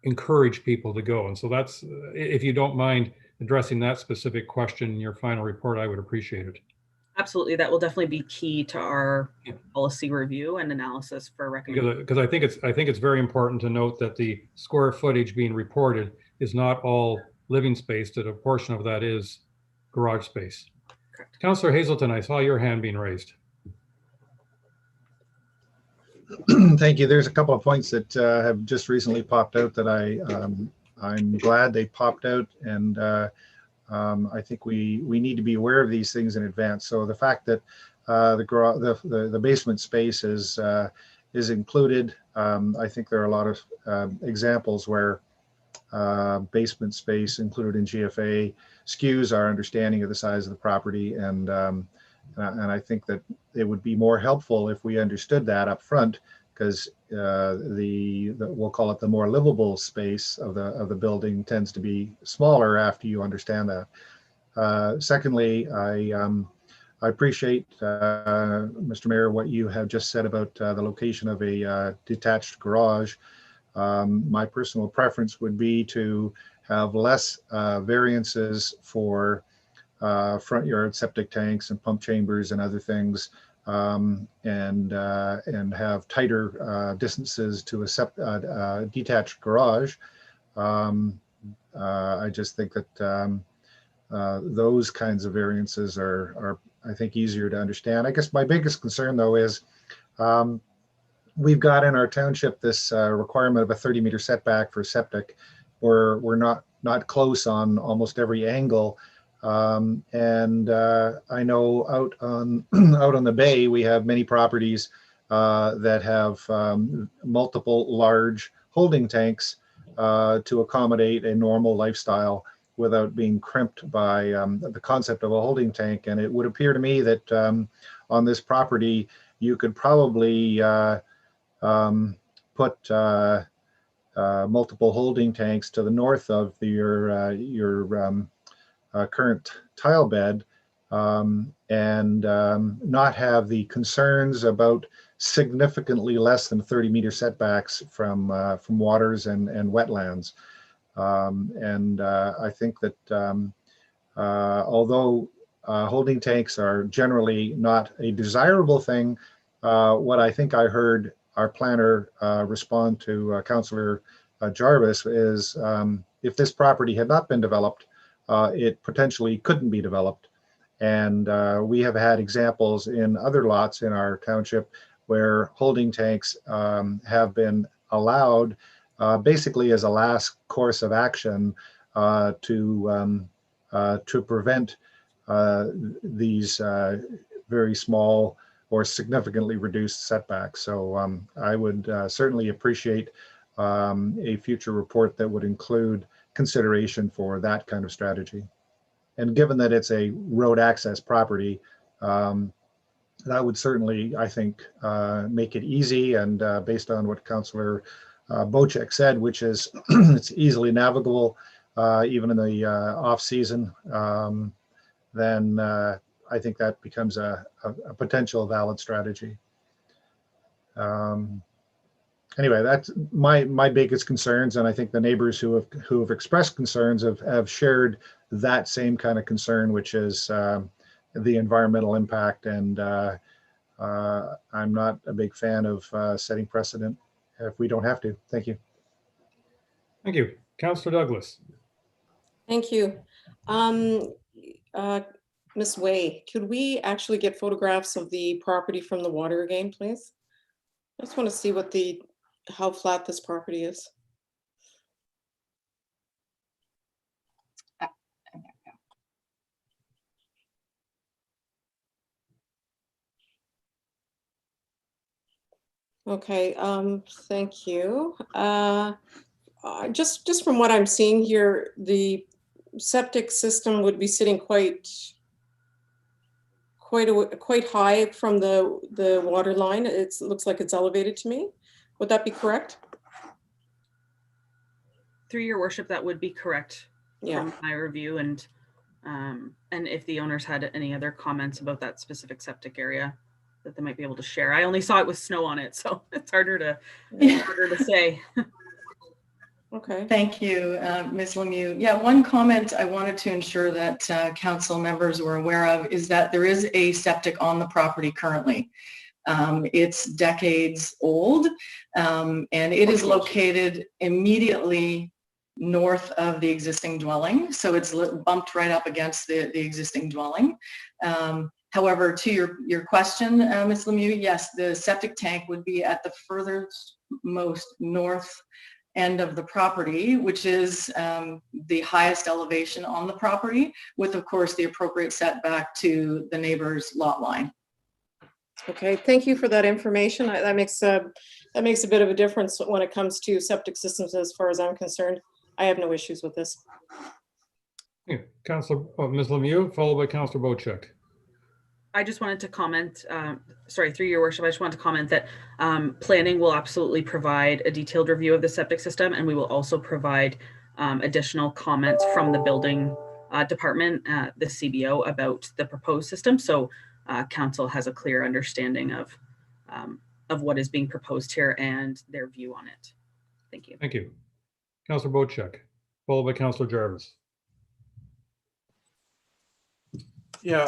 encourage people to go. And so that's, if you don't mind addressing that specific question in your final report, I would appreciate it. Absolutely, that will definitely be key to our policy review and analysis for recommendation. Because I think it's very important to note that the square footage being reported is not all living space, that a portion of that is garage space. Correct. Councillor Hazelton, I saw your hand being raised. Thank you. There's a couple of points that have just recently popped out that I'm glad they popped out, and I think we need to be aware of these things in advance. So the fact that the basement space is included, I think there are a lot of examples where basement space included in GFA skews our understanding of the size of the property, and I think that it would be more helpful if we understood that up front, because we'll call it the more livable space of the building tends to be smaller after you understand that. Secondly, I appreciate, Mr. Mayor, what you have just said about the location of a detached garage. My personal preference would be to have less variances for front yard septic tanks and pump chambers and other things, and have tighter distances to a detached garage. I just think that those kinds of variances are, I think, easier to understand. I guess my biggest concern, though, is we've got in our township this requirement of a 30-meter setback for septic. We're not close on almost every angle. And I know out on out on the bay, we have many properties that have multiple large holding tanks to accommodate a normal lifestyle without being crimped by the concept of a holding tank. And it would appear to me that on this property, you could probably put multiple holding tanks to the north of your current tile bed, and not have the concerns about significantly less than 30-meter setbacks from waters and wetlands. I think that although holding tanks are generally not a desirable thing, what I think I heard our planner respond to Councillor Jarvis is if this property had not been developed, it potentially couldn't be developed. And we have had examples in other lots in our township where holding tanks have been allowed basically as a last course of action to prevent these very small or significantly reduced setbacks. So I would certainly appreciate a future report that would include consideration for that kind of strategy. And given that it's a road access property, that would certainly, I think, make it easy. And based on what Councillor Bocek said, which is it's easily navigable even in the off season, then I think that becomes a potential valid strategy. Anyway, that's my biggest concerns, and I think the neighbors who have expressed concerns have shared that same kind of concern, which is the environmental impact. And I'm not a big fan of setting precedent if we don't have to. Thank you. Thank you. Councillor Douglas. Thank you. Ms. Way, could we actually get photographs of the property from the water again, please? I just want to see how flat this property is. Okay, thank you. Just from what I'm seeing here, the septic system would be sitting quite high from the water line. It looks like it's elevated to me. Would that be correct? Through your worship, that would be correct. Yeah. From my review, and if the owners had any other comments about that specific septic area that they might be able to share. I only saw it with snow on it, so it's harder to say. Okay. Thank you, Ms. Lemieux. Yeah, one comment I wanted to ensure that council members were aware of is that there is a septic on the property currently. It's decades old, and it is located immediately north of the existing dwelling. So it's bumped right up against the existing dwelling. However, to your question, Ms. Lemieux, yes, the septic tank would be at the furthest most north end of the property, which is the highest elevation on the property, with, of course, the appropriate setback to the neighbor's lot line. Okay, thank you for that information. That makes a bit of a difference when it comes to septic systems, as far as I'm concerned. I have no issues with this. Yeah, Ms. Lemieux, followed by Councillor Bocek. I just wanted to comment, sorry, through your worship, I just wanted to comment that planning will absolutely provide a detailed review of the septic system, and we will also provide additional comments from the building department, the CBO, about the proposed system. So council has a clear understanding of what is being proposed here and their view on it. Thank you. Thank you. Councillor Bocek, followed by Councillor Jarvis. Yeah,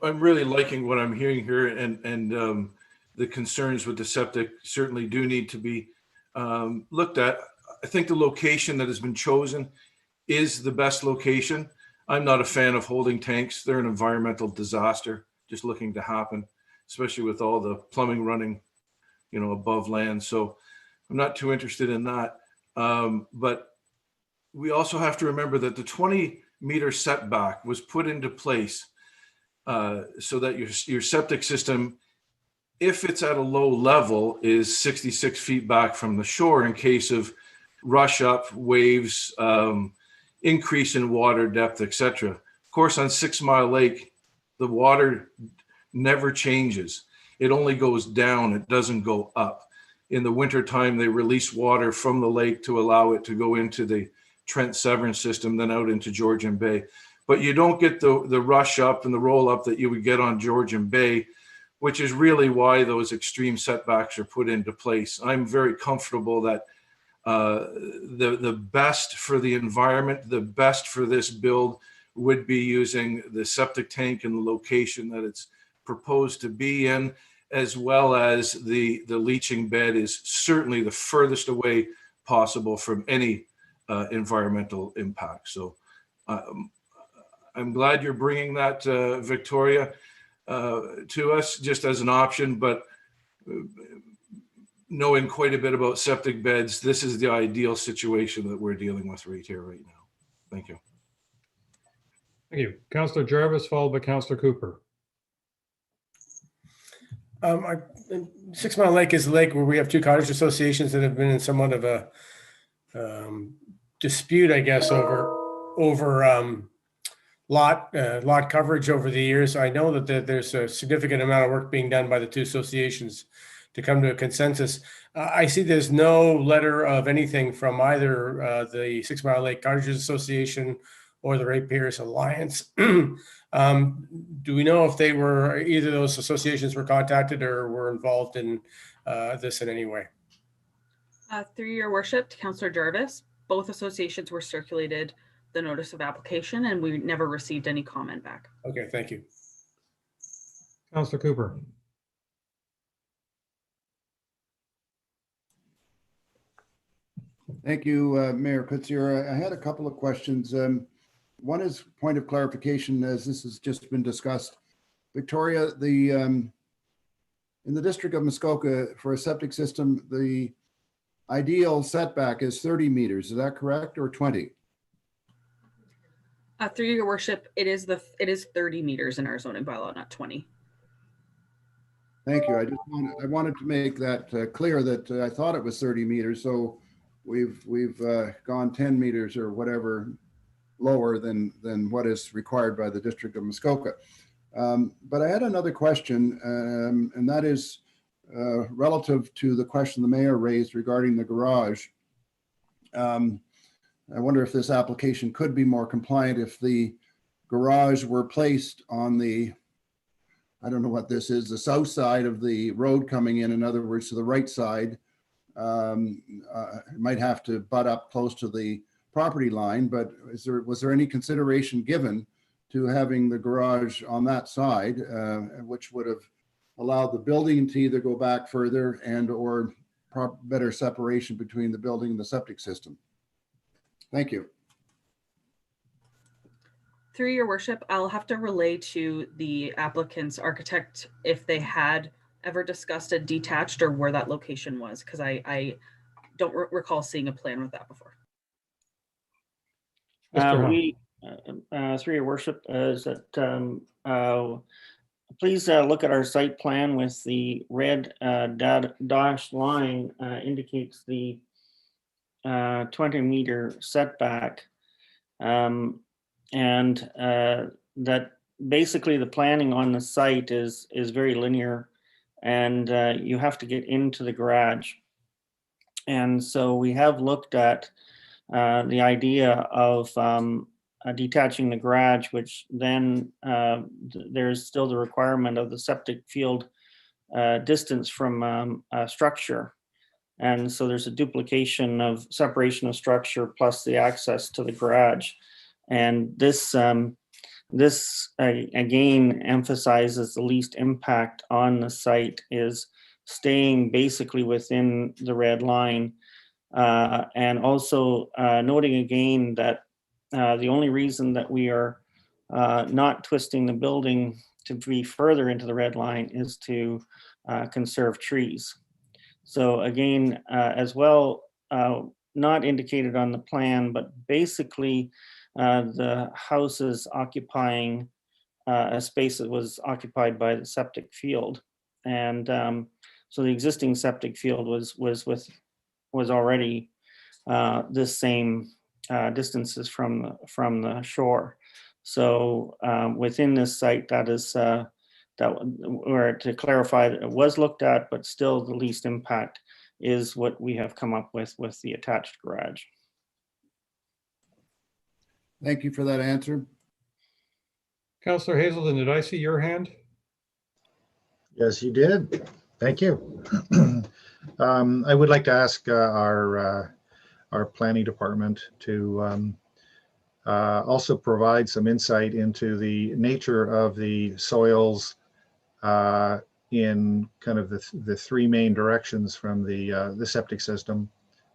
I'm really liking what I'm hearing here, and the concerns with the septic certainly do need to be looked at. I think the location that has been chosen is the best location. I'm not a fan of holding tanks. They're an environmental disaster just looking to happen, especially with all the plumbing running, above land. So I'm not too interested in that. But we also have to remember that the 20-meter setback was put into place so that your septic system, if it's at a low level, is 66 feet back from the shore in case of rush up, waves, increase in water depth, etc. Of course, on 6 Mile Lake, the water never changes. It only goes down. It doesn't go up. In the wintertime, they release water from the lake to allow it to go into the Trent Severn system, then out into Georgian Bay. But you don't get the rush up and the roll up that you would get on Georgian Bay, which is really why those extreme setbacks are put into place. I'm very comfortable that the best for the environment, the best for this build would be using the septic tank in the location that it's proposed to be in, as well as the leaching bed is certainly the furthest away possible from any environmental impact. So I'm glad you're bringing that, Victoria, to us just as an option, but knowing quite a bit about septic beds, this is the ideal situation that we're dealing with right here, right now. Thank you. Thank you. Councillor Jarvis, followed by Councillor Cooper. 6 Mile Lake is a lake where we have two cottage associations that have been in somewhat of a dispute, I guess, over lot coverage over the years. I know that there's a significant amount of work being done by the two associations to come to a consensus. I see there's no letter of anything from either the 6 Mile Lake Cottages Association or the Ratepayers Alliance. Do we know if either of those associations were contacted or were involved in this in any way? Through your worship, to Councillor Jarvis, both associations were circulated the notice of application and we never received any comment back. Okay, thank you. Councillor Cooper. Thank you, Mayor Kutzier. I had a couple of questions. One is point of clarification, as this has just been discussed. Victoria, in the district of Muskoka, for a septic system, the ideal setback is 30 meters. Is that correct, or 20? Through your worship, it is 30 meters in our zoning bylaw, not 20. Thank you. I wanted to make that clear that I thought it was 30 meters. So we've gone 10 meters or whatever lower than what is required by the District of Muskoka. But I had another question, and that is relative to the question the mayor raised regarding the garage. I wonder if this application could be more compliant if the garage were placed on the, I don't know what this is, the south side of the road coming in other words, to the right side. It might have to butt up close to the property line, but was there any consideration given to having the garage on that side, which would have allowed the building to either go back further or better separation between the building and the septic system? Thank you. Through your worship, I'll have to relay to the applicant's architect if they had ever discussed a detached or where that location was, because I don't recall seeing a plan with that before. Through your worship, is that please look at our site plan with the red dashed line indicates the 20-meter setback, and that basically the planning on the site is very linear, and you have to get into the garage. And so we have looked at the idea of detaching the garage, which then there's still the requirement of the septic field distance from structure. And so there's a duplication of separation of structure plus the access to the garage. And this This again emphasizes the least impact on the site is staying basically within the red line. And also noting again that the only reason that we are not twisting the building to be further into the red line is to conserve trees. So again, as well, not indicated on the plan, but basically the house is occupying a space that was occupied by the septic field. And so the existing septic field was already this same distances from the shore. So within this site, that is that where to clarify that it was looked at, but still the least impact is what we have come up with the attached garage. Thank you for that answer. Councillor Hazelton, did I see your hand? Yes, you did. Thank you. I would like to ask our planning department to also provide some insight into the nature of the soils in kind of the three main directions from the septic system.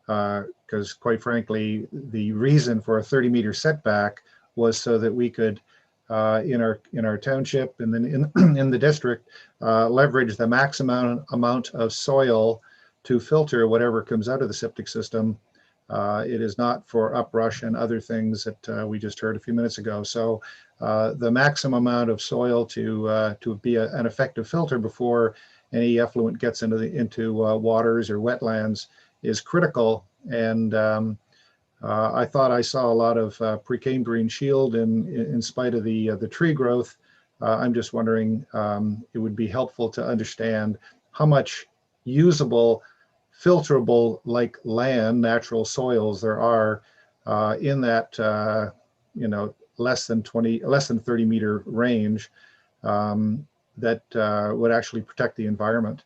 Because quite frankly, the reason for a 30-meter setback was so that we could, in our township and then in the district, leverage the maximum amount of soil to filter whatever comes out of the septic system. It is not for uprush and other things that we just heard a few minutes ago. So the maximum amount of soil to be an effective filter before any effluent gets into waters or wetlands is critical. And I thought I saw a lot of Precambrian shield in spite of the tree growth. I'm just wondering, it would be helpful to understand how much usable, filterable like land, natural soils there are in that less than 30-meter range that would actually protect the environment.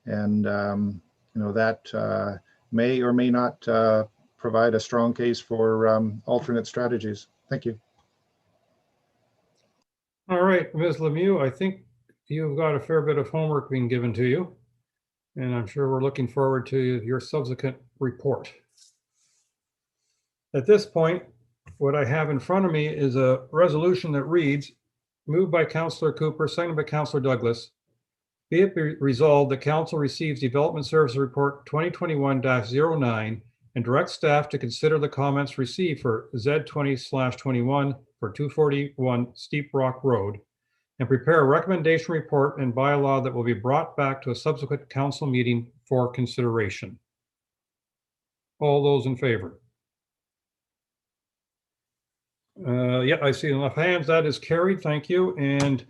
And that may or may not provide a strong case for alternate strategies. Thank you. All right, Ms. Lemieux, I think you've got a fair bit of homework being given to you, and I'm sure we're looking forward to your subsequent report. At this point, what I have in front of me is a resolution that reads, moved by Councillor Cooper, seconded by Councillor Douglas. Be it resolved, the council receives Development Services Report 2021-09 and directs staff to consider the comments received for Z20/21 for 241 Steep Rock Road and prepare a recommendation report and bylaw that will be brought back to a subsequent council meeting for consideration. All those in favor? Yeah, I see enough hands. That is carried. Thank you. And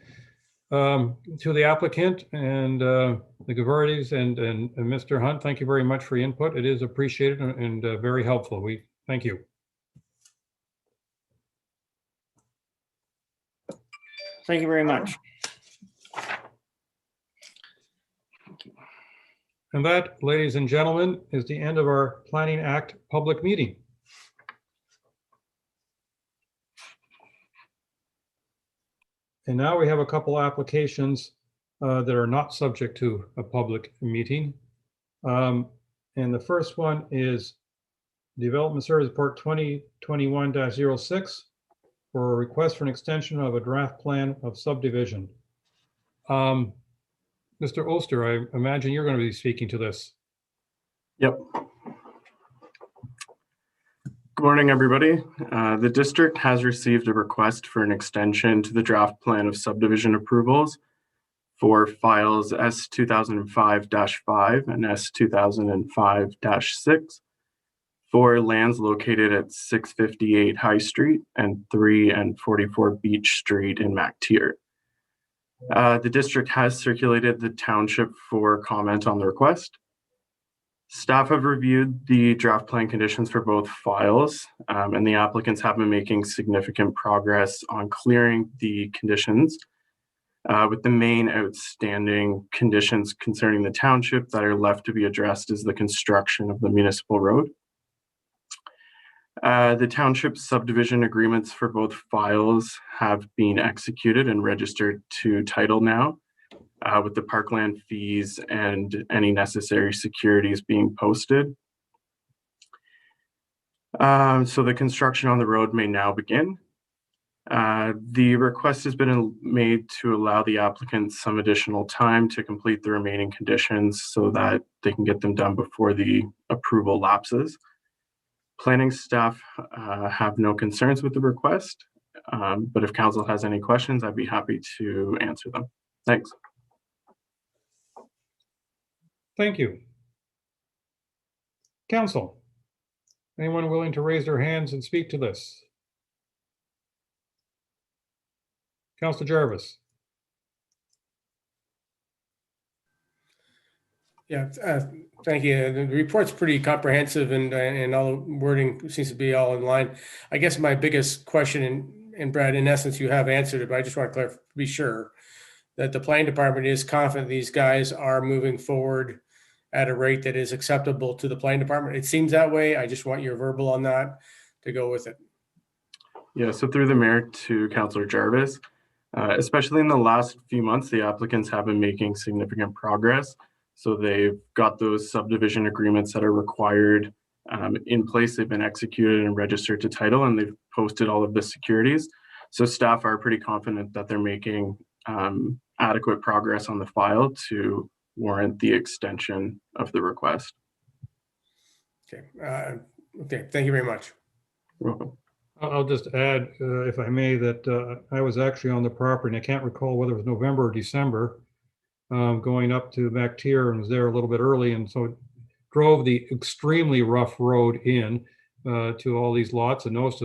to the applicant and the Gavardis and Mr. Hunt, thank you very much for your input. It is appreciated and very helpful. We thank you. Thank you very much. And that, ladies and gentlemen, is the end of our Planning Act public meeting. And now we have a couple applications that are not subject to a public meeting. And the first one is Development Service Report 2021-06 for a request for an extension of a draft plan of subdivision. Mr. Oster, I imagine you're going to be speaking to this. Yep. Good morning, everybody. The district has received a request for an extension to the draft plan of subdivision approvals for files S2005-5 and S2005-6 for lands located at 658 High Street and 3 and 44 Beach Street in MacTier. The district has circulated the township for comment on the request. Staff have reviewed the draft plan conditions for both files, and the applicants have been making significant progress on clearing the conditions, with the main outstanding conditions concerning the township that are left to be addressed is the construction of the municipal road. The township subdivision agreements for both files have been executed and registered to title now, with the parkland fees and any necessary securities being posted. So the construction on the road may now begin. The request has been made to allow the applicants some additional time to complete the remaining conditions so that they can get them done before the approval lapses. Planning staff have no concerns with the request, but if council has any questions, I'd be happy to answer them. Thanks. Thank you. Council, anyone willing to raise their hands and speak to this? Councilor Jarvis. Yeah, thank you. The report's pretty comprehensive and all the wording seems to be all in line. I guess my biggest question, and Brad, in essence, you have answered it, but I just want to clarify, be sure that the planning department is confident these guys are moving forward at a rate that is acceptable to the planning department. It seems that way. I just want your verbal on that to go with it. Yeah, so through the mayor to Councillor Jarvis, especially in the last few months, the applicants have been making significant progress. So they've got those subdivision agreements that are required in place. They've been executed and registered to title, and they've posted all of the securities. So staff are pretty confident that they're making adequate progress on the file to warrant the extension of the request. Okay. Okay. Thank you very much. You're welcome. I'll just add, if I may, that I was actually on the property, and I can't recall whether it was November or December, going up to Mactier, and was there a little bit early, and so drove the extremely rough road in to all these lots, and noticed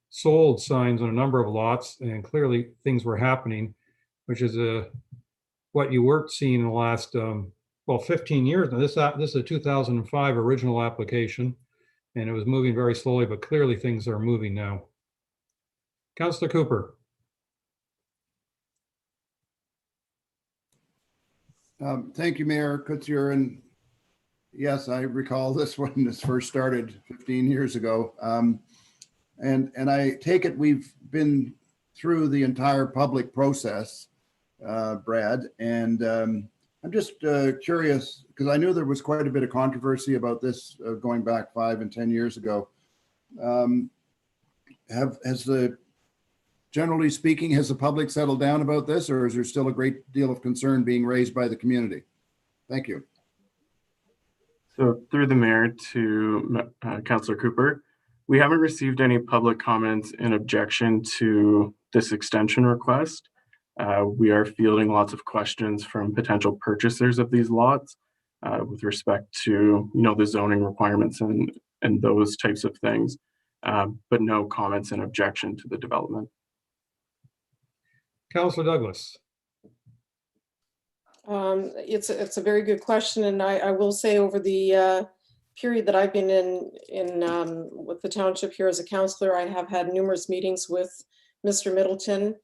sold signs on a number of lots, and clearly things were happening, which is what you weren't seeing in the last 15 years. Now this is a 2005 original application, and it was moving very slowly, but clearly things are moving now. Councillor Cooper. Thank you, Mayor Kutzier. And yes, I recall this when this first started 15 years ago. And I take it we've been through the entire public process, Brad. And I'm just curious, because I knew there was quite a bit of controversy about this going back 5 and 10 years ago. Generally speaking, has the public settled down about this, or is there still a great deal of concern being raised by the community? Thank you. So through the mayor to Councillor Cooper, we haven't received any public comments in objection to this extension request. We are fielding lots of questions from potential purchasers of these lots with respect to, the zoning requirements and those types of things, but no comments in objection to the development. Councillor Douglas. It's a very good question, and I will say over the period that I've been in with the township here as a councillor, I have had numerous meetings with Mr. Middleton,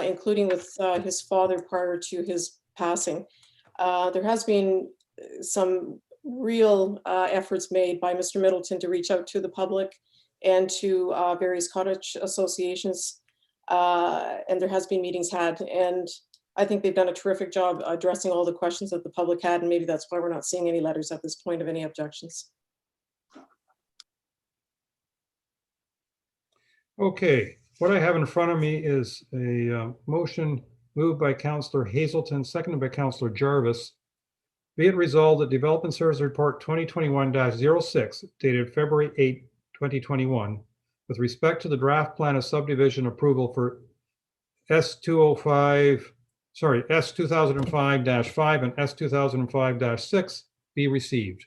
including with his father prior to his passing. There has been some real efforts made by Mr. Middleton to reach out to the public and to various cottage associations, and there has been meetings had, and I think they've done a terrific job addressing all the questions that the public had, and maybe that's why we're not seeing any letters at this point of any objections. Okay, what I have in front of me is a motion moved by Councillor Hazelton, seconded by Councillor Jarvis. Be it resolved that Development Service Report 2021-06, dated February 8, 2021, with respect to the draft plan of subdivision approval for S2005-5 and S2005-6 be received.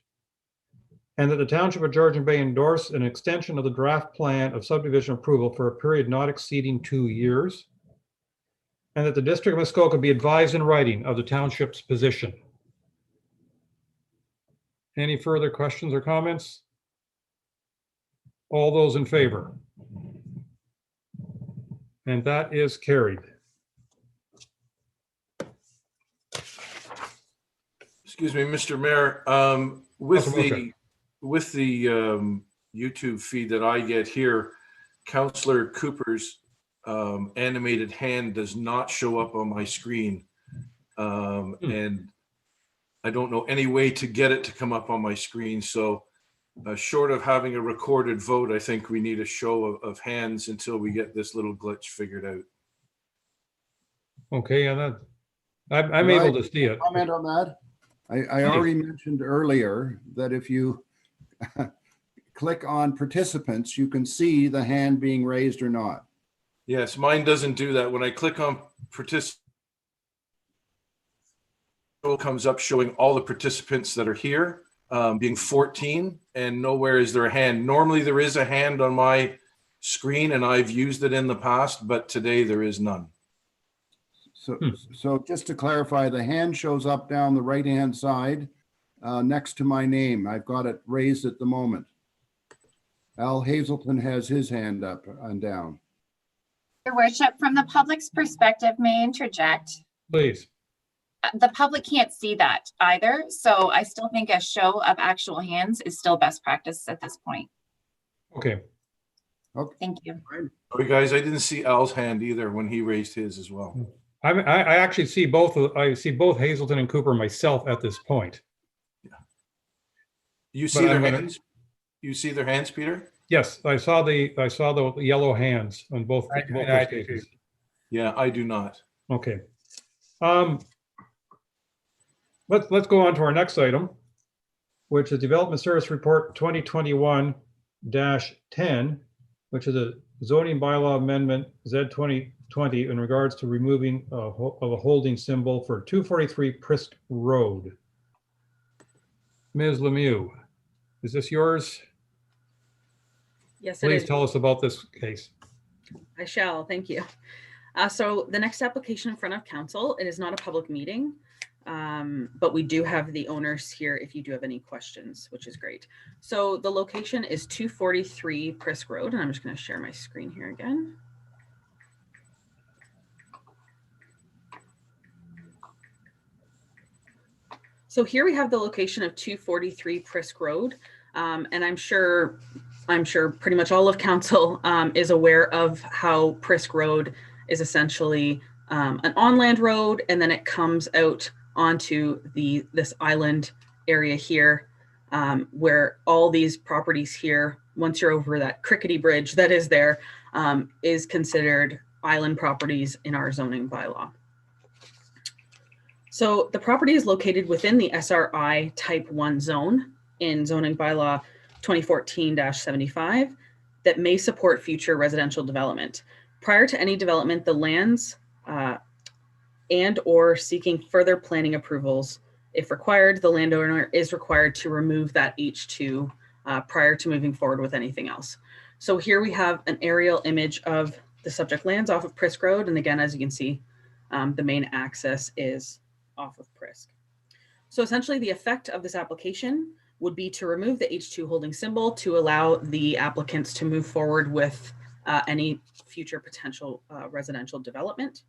And that the Township of Georgian Bay endorse an extension of the draft plan of subdivision approval for a period not exceeding 2 years. And that the District of Muskoka be advised in writing of the Township's position. Any further questions or comments? All those in favor? And that is carried. Excuse me, Mr. Mayor, with the YouTube feed that I get here, Councillor Cooper's animated hand does not show up on my screen. And I don't know any way to get it to come up on my screen. So short of having a recorded vote, I think we need a show of hands until we get this little glitch figured out. Okay, and I'm Could able I to see it. comment on that? I already mentioned earlier that if you click on participants, you can see the hand being raised or not. Yes, mine doesn't do that. When I click on participant, it comes up showing all the participants that are here, being 14, and nowhere is there a hand. Normally there is a hand on my screen and I've used it in the past, but today there is none. So just to clarify, the hand shows up down the right-hand side next to my name. I've got it raised at the moment. Al Hazelton has his hand up and down. Your worship, from the public's perspective, may I interject? Please. The public can't see that either, so I still think a show of actual hands is still best practice at this point. Okay. Thank you. Sorry guys, I didn't see Al's hand either when he raised his as well. I actually see both. I see both Hazelton and Cooper myself at this point. Yeah. You see their hands? You see their hands, Peter? Yes, I saw the yellow hands on both those cases. Yeah, I do not. Okay. Let's go on to our next item, which is Development Service Report 2021-10, which is a zoning bylaw amendment Z 2020 in regards to removing of a holding symbol for 243 Prisk Road. Ms. Lemieux, is this yours? Yes, it is. Please tell us about this case. I shall, thank you. So the next application in front of council, it is not a public meeting, but we do have the owners here if you do have any questions, which is great. So the location is 243 Prisk Road, and I'm just going to share my screen here again. So here we have the location of 243 Prisk Road, and I'm sure pretty much all of council is aware of how Prisk Road is essentially an on-land road, and then it comes out onto this island area here, where all these properties here, once you're over that crickety bridge that is there, is considered island properties in our zoning bylaw. So the property is located within the SRI Type 1 zone in zoning bylaw 2014-75 that may support future residential development. Prior to any development, the lands and or seeking further planning approvals, if required, the landowner is required to remove that H2 prior to moving forward with anything else. So here we have an aerial image of the subject lands off of Prisk Road. And again, as you can see, the main access is off of Prisk. So essentially the effect of this application would be to remove the H2 holding symbol to allow the applicants to move forward with any future potential residential development.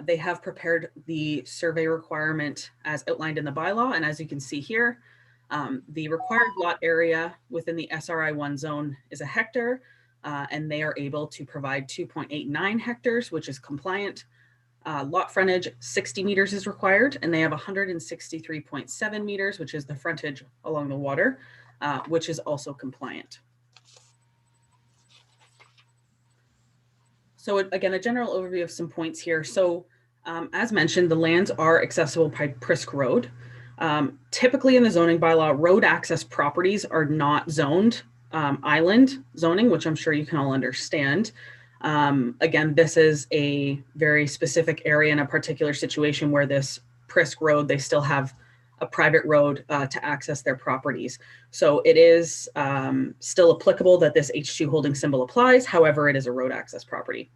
They have prepared the survey requirement as outlined in the bylaw. And as you can see here, the required lot area within the SRI1 zone is 1 hectare, and they are able to provide 2.89 hectares, which is compliant. Lot frontage 60 meters is required, and they have 163.7 meters, which is the frontage along the water, which is also compliant. So again, a general overview of some points here. So as mentioned, the lands are accessible by Prisk Road. Typically in the zoning bylaw, road access properties are not zoned island zoning, which I'm sure you can all understand. Again, this is a very specific area in a particular situation where this Prisk Road, they still have a private road to access their properties. So it is still applicable that this H2 holding symbol applies. However, it is a road access property.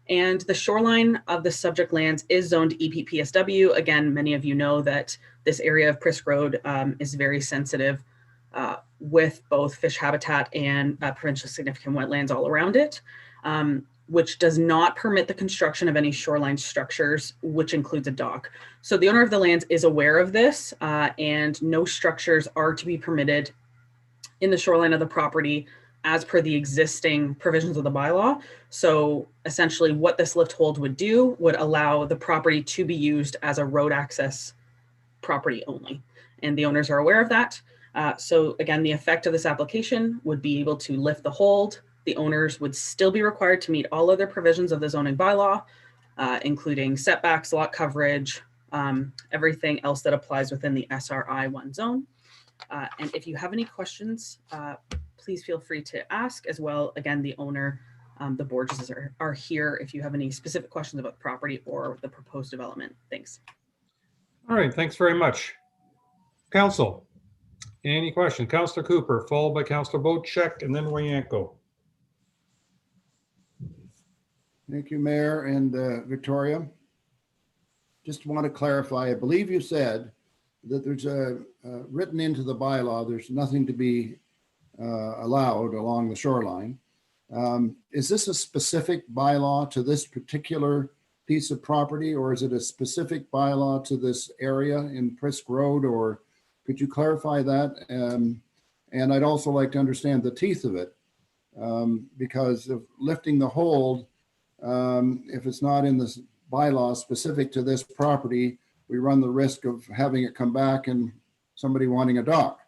And the shoreline of the subject lands is zoned EPPSW. Again, many of you know that this area of Prisk Road is very sensitive with both fish habitat and provincially significant wetlands all around it. Which does not permit the construction of any shoreline structures, which includes a dock. So the owner of the lands is aware of this, and no structures are to be permitted in the shoreline of the property as per the existing provisions of the bylaw. So essentially what this lift hold would do would allow the property to be used as a road access property only. And the owners are aware of that. So again, the effect of this application would be able to lift the hold. The owners would still be required to meet all other provisions of the zoning bylaw, including setbacks, lot coverage, everything else that applies within the SRI1 zone. And if you have any questions, please feel free to ask as well. Again, the owner, the Borges are here if you have any specific questions about the property or the proposed development. Thanks. All right, thanks very much. Council, any question? Councillor Cooper, followed by Councillor Bocheck, and then Wayanko. Thank you, Mayor and Victoria. Just want to clarify, I believe you said that there's written into the bylaw, there's nothing to be allowed along the shoreline. Is this a specific bylaw to this particular piece of property, or is it a specific bylaw to this area in Prisk Road, or could you clarify that? And I'd also like to understand the teeth of it, because of lifting the hold, if it's not in this bylaw specific to this property, we run the risk of having it come back and somebody wanting a dock.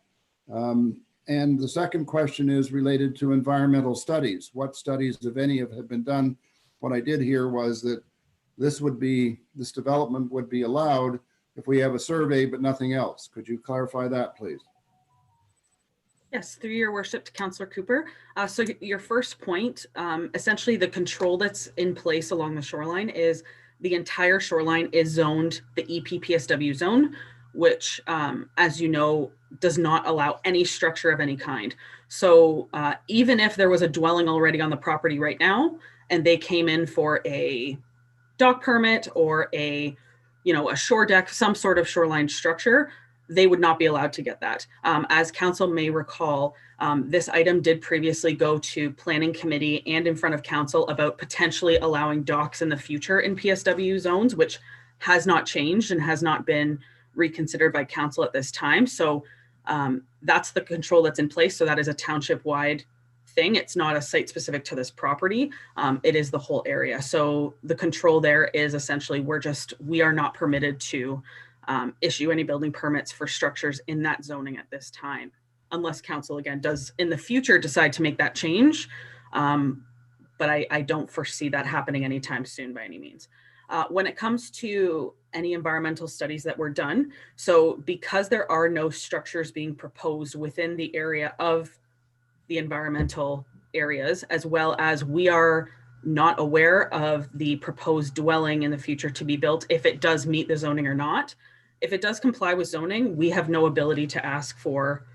And the second question is related to environmental studies. What studies, if any, have been done? What I did hear was that this development would be allowed if we have a survey, but nothing else. Could you clarify that, please? Yes, through your worship to Councillor Cooper. So your first point, essentially the control that's in place along the shoreline is the entire shoreline is zoned the EPPSW zone, which, as you know, does not allow any structure of any kind. So even if there was a dwelling already on the property right now, and they came in for a dock permit or a shore deck, some sort of shoreline structure, they would not be allowed to get that. As council may recall, this item did previously go to planning committee and in front of council about potentially allowing docks in the future in PSW zones, which has not changed and has not been reconsidered by council at this time. So that's the control that's in place. So that is a township-wide thing. It's not a site specific to this property. It is the whole area. So the control there is essentially we are not permitted to issue any building permits for structures in that zoning at this time, unless council again does in the future decide to make that change. But I don't foresee that happening anytime soon by any means. When it comes to any environmental studies that were done, so because there are no structures being proposed within the area of the environmental areas, as well as we are not aware of the proposed dwelling in the future to be built, if it does meet the zoning or not. If it does comply with zoning, we have no ability to ask for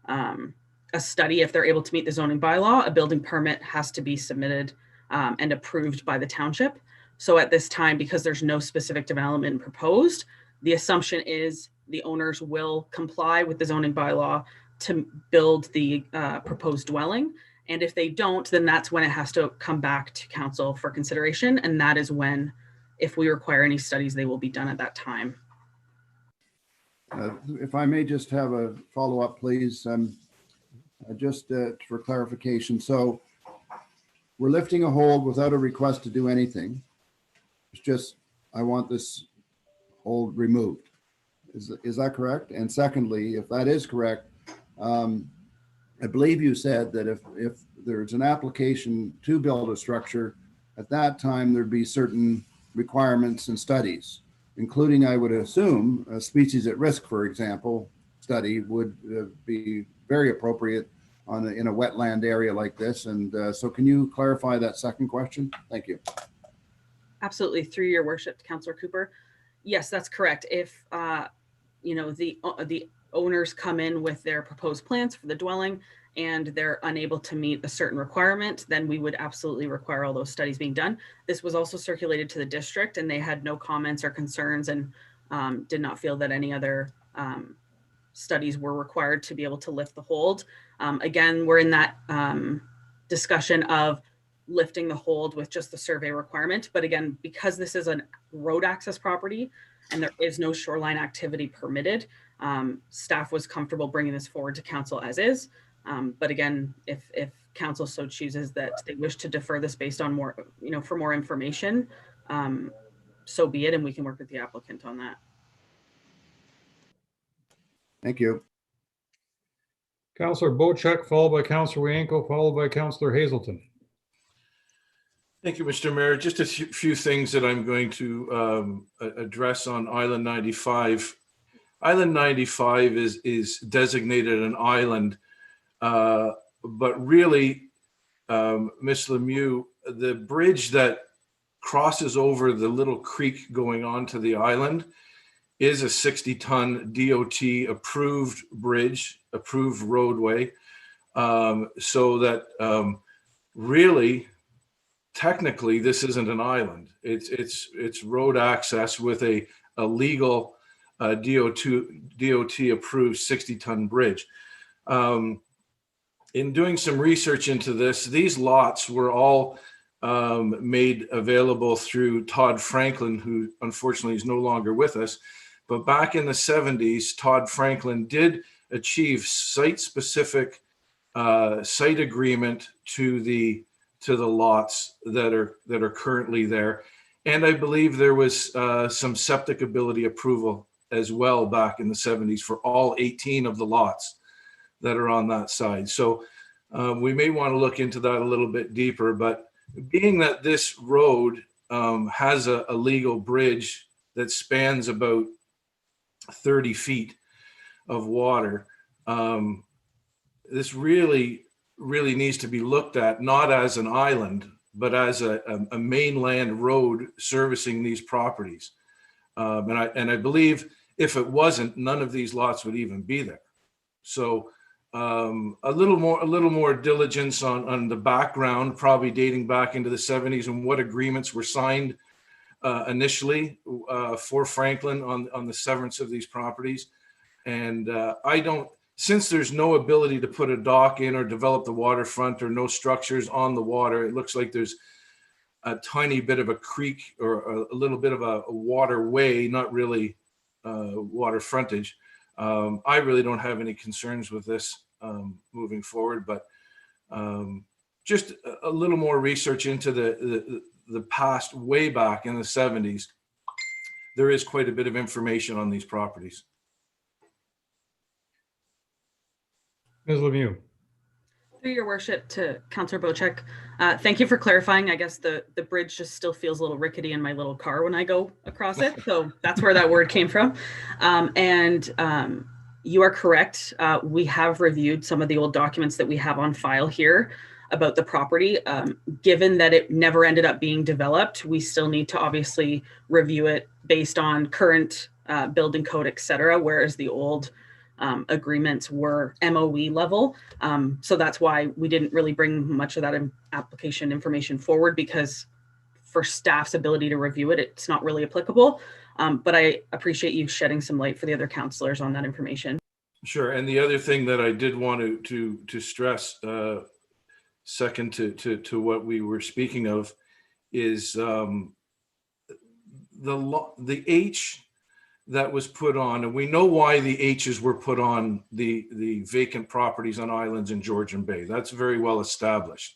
a study. If they're able to meet the zoning bylaw, a building permit has to be submitted and approved by the township. So at this time, because there's no specific development proposed, the assumption is the owners will comply with the zoning bylaw to build the proposed dwelling. And if they don't, then that's when it has to come back to council for consideration. And that is when, if we require any studies, they will be done at that time. If I may just have a follow-up, please, just for clarification. So we're lifting a hold without a request to do anything. It's just, I want this hold removed. Is that correct? And secondly, if that is correct, I believe you said that if there's an application to build a structure, at that time there'd be certain requirements and studies, including, I would assume, a species at risk, for example, study would be very appropriate in a wetland area like this. And so can you clarify that second question? Thank you. Absolutely, through your worship, Councillor Cooper. Yes, that's correct. If the owners come in with their proposed plans for the dwelling and they're unable to meet a certain requirement, then we would absolutely require all those studies being done. This was also circulated to the district and they had no comments or concerns and did not feel that any other studies were required to be able to lift the hold. Again, we're in that discussion of lifting the hold with just the survey requirement. But again, because this is a road access property and there is no shoreline activity permitted, staff was comfortable bringing this forward to council as is. But again, if council so chooses that they wish to defer this based on more, for more information, so be it, and we can work with the applicant on that. Thank you. Councillor Bocheck, followed by Councillor Wienko, followed by Councillor Hazelton. Thank you, Mr. Mayor. Just a few things that I'm going to address on Island 95. Island 95 is designated an island, but really, Ms. Lemieux, the bridge that crosses over the little creek going onto the island is a 60-ton DOT approved bridge, approved roadway, so that really, technically, this isn't an island. It's road access with a legal DOT approved 60-ton bridge. In doing some research into this, these lots were all made available through Todd Franklin, who unfortunately is no longer with us. But back in the 70s, Todd Franklin did achieve site-specific site agreement to the lots that are currently there. And I believe there was some septic ability approval as well back in the 70s for all 18 of the lots that are on that side. So we may want to look into that a little bit deeper, but being that this road has a legal bridge that spans about 30 feet of water, this really needs to be looked at, not as an island, but as a mainland road servicing these properties. And I believe if it wasn't, none of these lots would even be there. So a little more diligence on the background, probably dating back into the 70s, and what agreements were signed initially for Franklin on the severance of these properties. And since there's no ability to put a dock in or develop the waterfront or no structures on the water, it looks like there's a tiny bit of a creek or a little bit of a waterway, not really water frontage. I really don't have any concerns with this moving forward, but just a little more research into the past, way back in the 70s. There is quite a bit of information on these properties. Ms. Lemieux. Through your worship to Councillor Bocheck, thank you for clarifying. I guess the bridge just still feels a little rickety in my little car when I go across it. So that's where that word came from. You are correct. We have reviewed some of the old documents that we have on file here about the property. Given that it never ended up being developed, we still need to obviously review it based on current building code, et cetera, whereas the old agreements were MOE level. So that's why we didn't really bring much of that application information forward, because for staff's ability to review it, it's not really applicable. But I appreciate you shedding some light for the other councillors on that information. Sure. And the other thing that I did want to stress, second to what we were speaking of, is the H that was put on, and we know why the H's were put on the vacant properties on islands in Georgian Bay. That's very well established,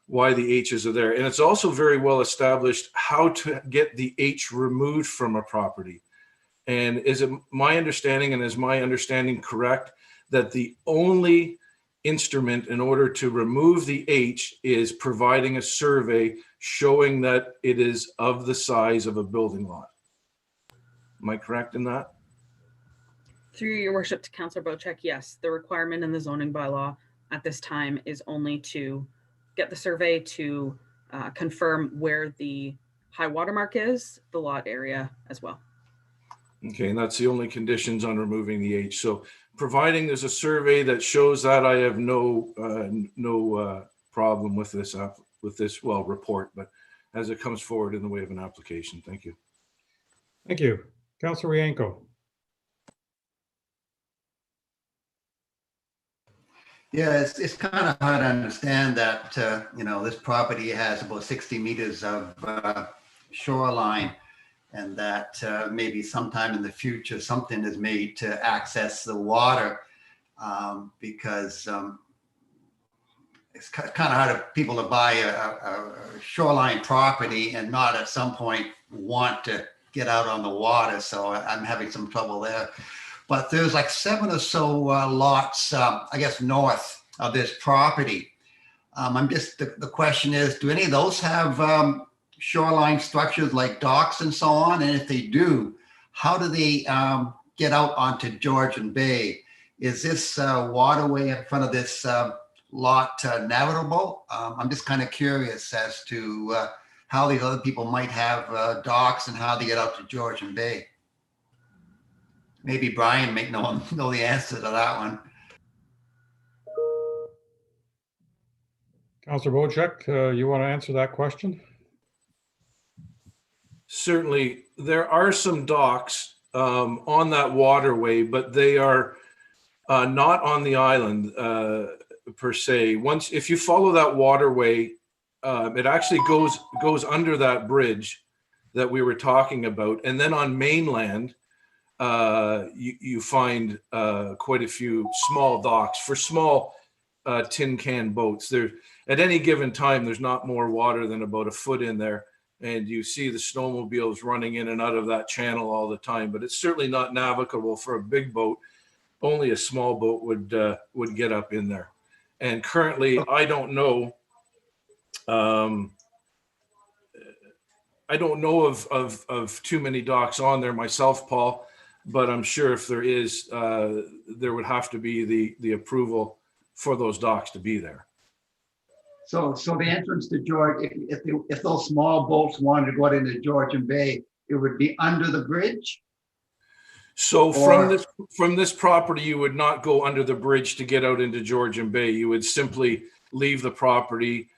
why the H's are there. And it's also very well established how to get the H removed from a property. And is it my understanding, and is my understanding correct, that the only instrument in order to remove the H is providing a survey showing that it is of the size of a building lot? Am I correct in that? Through your worship to Councillor Bocheck, yes, the requirement in the zoning bylaw at this time is only to get the survey to confirm where the high water mark is, the lot area as well. Okay, and that's the only conditions on removing the H. So providing there's a survey that shows that, I have no problem with this report, but as it comes forward in the way of an application. Thank you. Thank you. Councillor Wienko. Yeah, it's kind of hard to understand that, this property has about 60 meters of shoreline, and that maybe sometime in the future, something is made to access the water. because it's kind of hard for people to buy a shoreline property and not at some point want to get out on the water. So I'm having some trouble there. But there's like 7 or so lots, I guess, north of this property. I'm just, the question is, do any of those have shoreline structures like docks and so on? And if they do, how do they get out onto Georgian Bay? Is this waterway in front of this lot navigable? I'm just kind of curious as to how these other people might have docks and how they get out to Georgian Bay. Maybe Brian may know the answer to that one. Councillor Wojcik, you want to answer that question? Certainly, there are some docks on that waterway, but they are not on the island per se. Once, if you follow that waterway, it actually goes under that bridge that we were talking about, and then on mainland, you find quite a few small docks for small tin can boats. There, at any given time, there's not more water than about a foot in there, and you see the snowmobiles running in and out of that channel all the time. But it's certainly not navigable for a big boat. Only a small boat would get up in there. And currently, I don't know. I don't know of too many docks on there myself, Paul. But I'm sure if there is, there would have to be the approval for those docks to be there. So the entrance to George, if those small boats wanted to go out into Georgian Bay, it would be under the bridge? So from this property, you would not go under the bridge to get out into Georgian Bay. You would simply leave the property,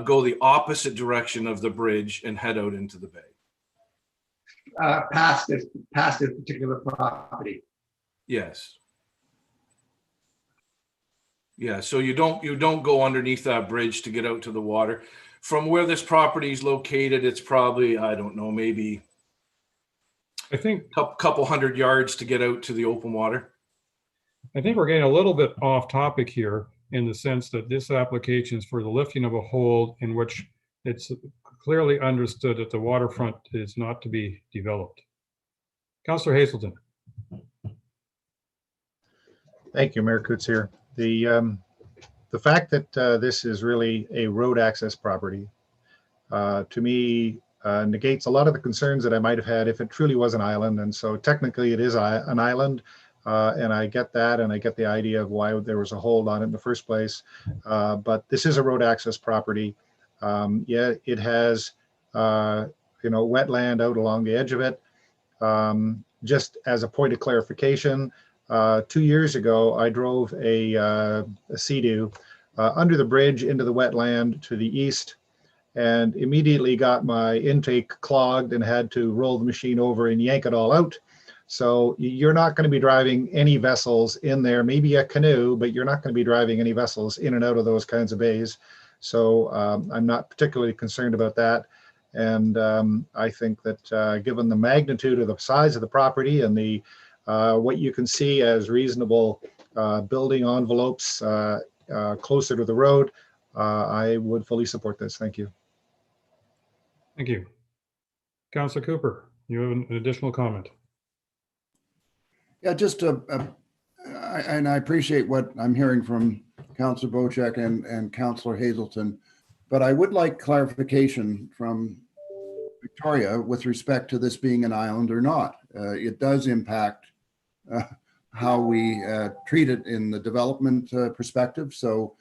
go the opposite direction of the bridge and head out into the bay. Past this particular property. Yes. Yeah, so you don't go underneath that bridge to get out to the water. From where this property is located, it's probably, I don't know, maybe I think a couple 100 yards to get out to the open water. I think we're getting a little bit off topic here in the sense that this application is for the lifting of a hold in which it's clearly understood that the waterfront is not to be developed. Councillor Hazelton. Thank you, Mayor Coutts here. The fact that this is really a road access property, to me, negates a lot of the concerns that I might have had if it truly was an island. And so technically it is an island, and I get that, and I get the idea of why there was a hold on it in the first place. But this is a road access property. Yeah, it has, wetland out along the edge of it. Just as a point of clarification, 2 years ago, I drove a Sea-Doo under the bridge into the wetland to the east and immediately got my intake clogged and had to roll the machine over and yank it all out. So you're not going to be driving any vessels in there, maybe a canoe, but you're not going to be driving any vessels in and out of those kinds of bays. So I'm not particularly concerned about that. And I think that given the magnitude of the size of the property and the what you can see as reasonable building envelopes closer to the road, I would fully support this. Thank you. Thank you. Councillor Cooper, you have an additional comment. Yeah, just and I appreciate what I'm hearing from Councillor Wojcik and Councillor Hazelton, but I would like clarification from Victoria with respect to this being an island or not. It does impact how we treat it in the development perspective. So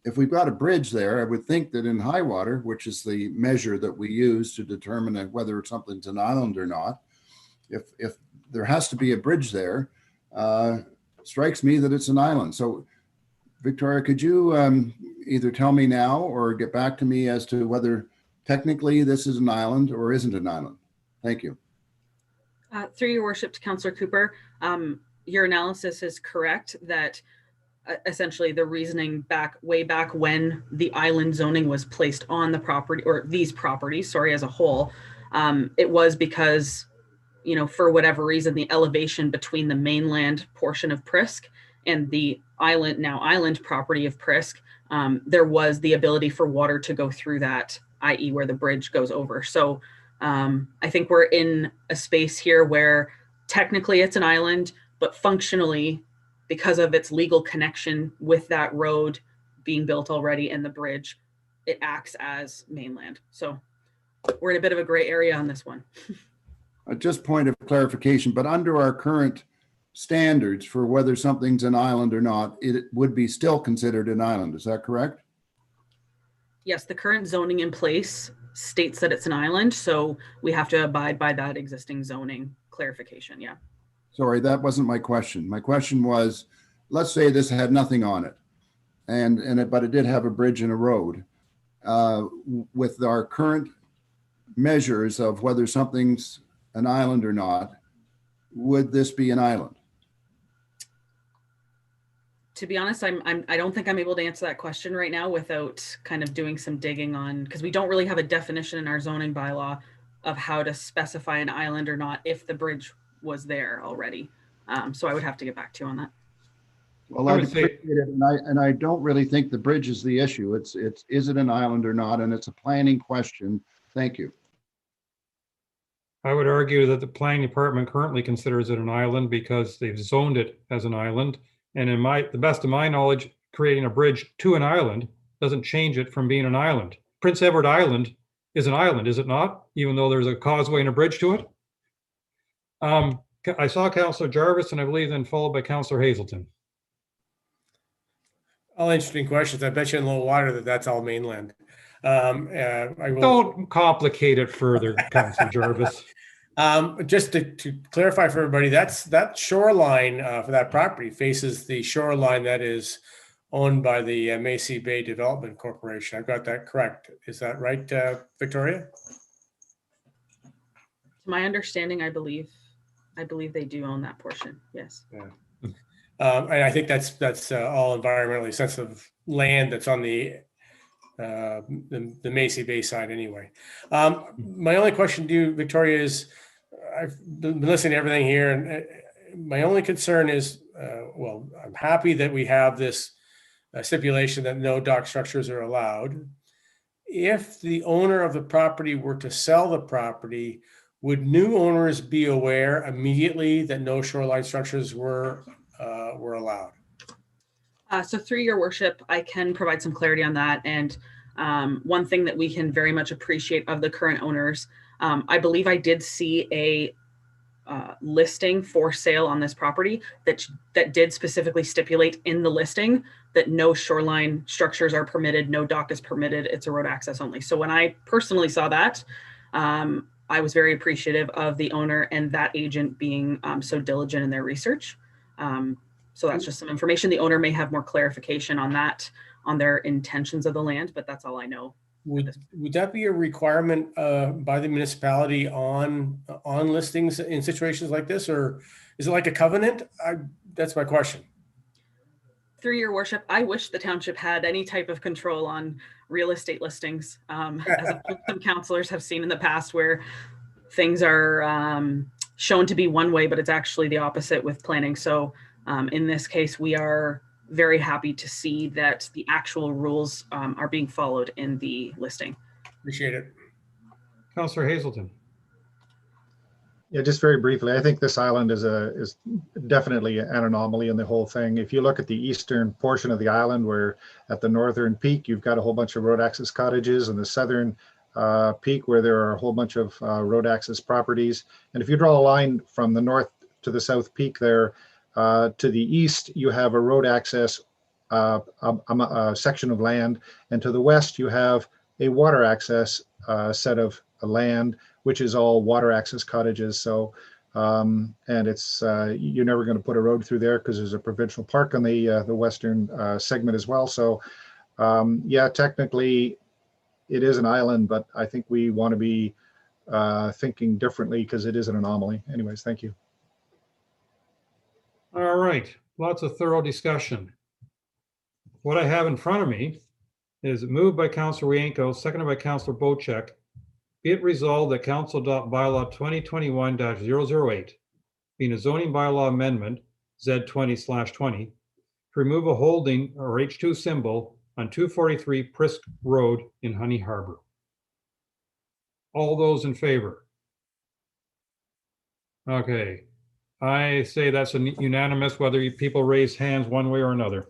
if we've got a bridge there, I would think that in high water, which is the measure that we use to determine whether something's an island or not, if there has to be a bridge there, strikes me that it's an island. So Victoria, could you either tell me now or get back to me as to whether technically this is an island or isn't an island? Thank you. Through your worship to Councillor Cooper, your analysis is correct that essentially the reasoning way back when the island zoning was placed on the property, or these properties, sorry, as a whole, it was because, for whatever reason, the elevation between the mainland portion of Prisk and the island property of Prisk, there was the ability for water to go through that, i.e. where the bridge goes over. So I think we're in a space here where technically it's an island, but functionally, because of its legal connection with that road being built already and the bridge, it acts as mainland. So we're in a bit of a gray area on this one. Just point of clarification, but under our current standards for whether something's an island or not, it would be still considered an island. Is that correct? Yes, the current zoning in place states that it's an island, so we have to abide by that existing zoning clarification. Yeah. Sorry, that wasn't my question. My question was, let's say this had nothing on it, but it did have a bridge and a road. With our current measures of whether something's an island or not, would this be an island? To be honest, I don't think I'm able to answer that question right now without kind of doing some digging on, because we don't really have a definition in our zoning bylaw of how to specify an island or not if the bridge was there already. So I would have to get back to you on that. Well, I'd appreciate it, and I don't really think the bridge is the issue. It's is it an island or not, and it's a planning question. Thank you. I would argue that the planning department currently considers it an island because they've zoned it as an island. And the best of my knowledge, creating a bridge to an island doesn't change it from being an island. Prince Edward Island is an island, is it not? Even though there's a causeway and a bridge to it. I saw Councillor Jarvis, and I believe then followed by Councillor Hazelton. All interesting questions. I bet you in a little water that's all mainland. Don't complicate it further, Councillor Jarvis. Just to clarify for everybody, that shoreline for that property faces the shoreline that is owned by the Macy Bay Development Corporation. I've got that correct. Is that right, Victoria? To my understanding, I believe they do own that portion. Yes. Yeah. And I think that's all environmentally sensitive land that's on the Macy Bay side anyway. My only question to you, Victoria, is I've been listening to everything here, and my only concern is, well, I'm happy that we have this stipulation that no dock structures are allowed. If the owner of the property were to sell the property, would new owners be aware immediately that no shoreline structures were allowed? So through your worship, I can provide some clarity on that. And one thing that we can very much appreciate of the current owners, I believe I did see a listing for sale on this property that did specifically stipulate in the listing that no shoreline structures are permitted, no dock is permitted, it's a road access only. So when I personally saw that, I was very appreciative of the owner and that agent being so diligent in their research. So that's just some information. The owner may have more clarification on that, on their intentions of the land, but that's all I know. Would that be a requirement by the municipality on listings in situations like this, or is it like a covenant? That's my question. Through your worship, I wish the township had any type of control on real estate listings. As some councillors have seen in the past where things are shown to be one way, but it's actually the opposite with planning. So in this case, we are very happy to see that the actual rules are being followed in the listing. Appreciate it. Councillor Hazelton. Yeah, just very briefly, I think this island is definitely an anomaly in the whole thing. If you look at the eastern portion of the island, where at the northern peak, you've got a whole bunch of road access cottages, and the southern peak where there are a whole bunch of road access properties. And if you draw a line from the north to the south peak there, to the east, you have a road access section of land, and to the west, you have a water access set of land, which is all water access cottages. So, and it's you're never going to put a road through there because there's a provincial park on the western segment as well. So, yeah, technically, it is an island, but I think we want to be thinking differently because it is an anomaly. Anyways, thank you. All right, lots of thorough discussion. What I have in front of me is moved by Councillor Wienko, seconded by Councillor Bocek. Be it resolved that Council adopt bylaw 2021-008, being a zoning bylaw amendment, Z20/20, to remove a holding or H2 symbol on 243 Prisk Road in Honey Harbor. All those in favor? Okay, I say that's a unanimous, whether people raise hands one way or another.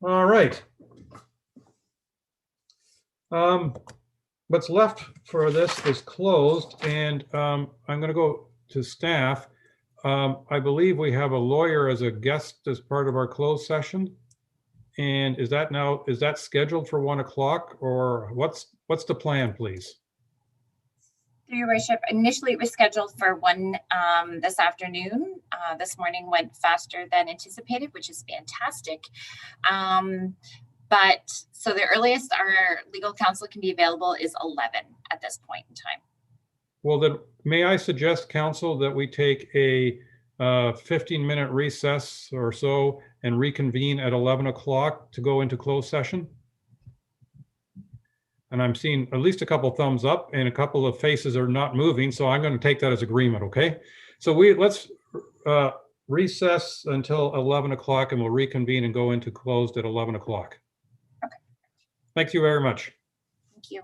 All right. What's left for this is closed, and I'm going to go to staff. I believe we have a lawyer as a guest as part of our closed session. And is that scheduled for 1 o'clock, or what's the plan, please? Through your worship, initially it was scheduled for 1 this afternoon. This morning went faster than anticipated, which is fantastic. But so the earliest our legal counsel can be available is 11 at this point in time. Well, then may I suggest, counsel, that we take a 15-minute recess or so and reconvene at 11 o'clock to go into closed session? And I'm seeing at least a couple thumbs up and a couple of faces are not moving, so I'm going to take that as agreement, okay? So let's recess until 11 o'clock and we'll reconvene and go into closed at 11 o'clock. Okay. Thank you very much. Thank you.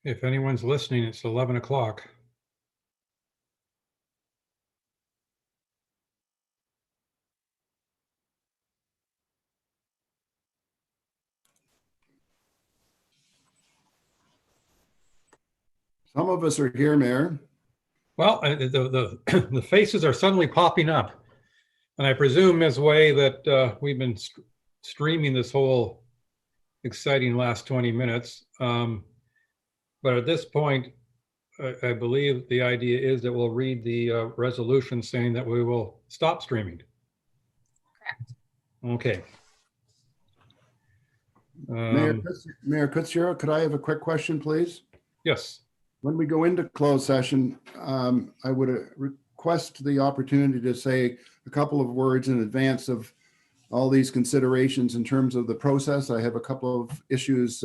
If anyone's listening, it's 11 o'clock. Some of us are here, Mayor. Well, the faces are suddenly popping up. And I presume, Ms. Way, that we've been streaming this whole exciting last 20 minutes. But at this point, I believe the idea is that we'll read the resolution saying that we will stop streaming. Correct. Okay. Mayor Kutsero, could I have a quick question, please? Yes. When we go into closed session, I would request the opportunity to say a couple of words in advance of all these considerations in terms of the process. I have a couple of issues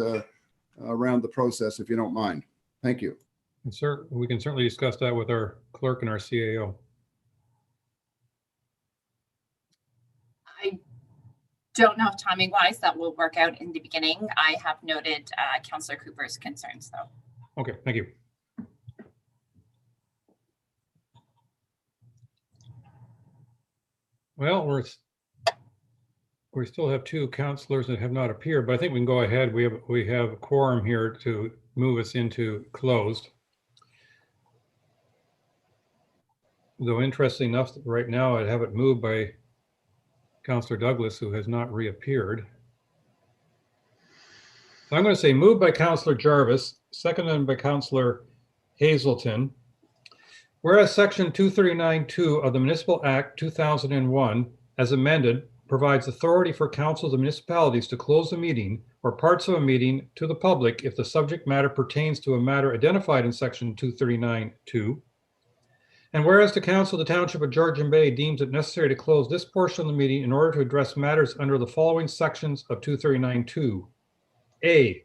around the process, if you don't mind. Thank you. And sir, we can certainly discuss that with our clerk and our CAO. I don't know if timing wise that will work out in the beginning. I have noted Councillor Cooper's concerns though. Okay, thank you. Well, we still have two councillors that have not appeared, but I think we can go ahead. We have a quorum here to move us into closed. Though interesting enough, right now I'd have it moved by Councillor Douglas, who has not reappeared. So I'm going to say moved by Councillor Jarvis, seconded by Councillor Hazelton. Whereas Section 239(2) of the Municipal Act 2001, as amended, provides authority for councils of municipalities to close a meeting or parts of a meeting to the public if the subject matter pertains to a matter identified in Section 239(2). And whereas the Council of the Township of Georgian Bay deems it necessary to close this portion of the meeting in order to address matters under the following sections of 239(2). A,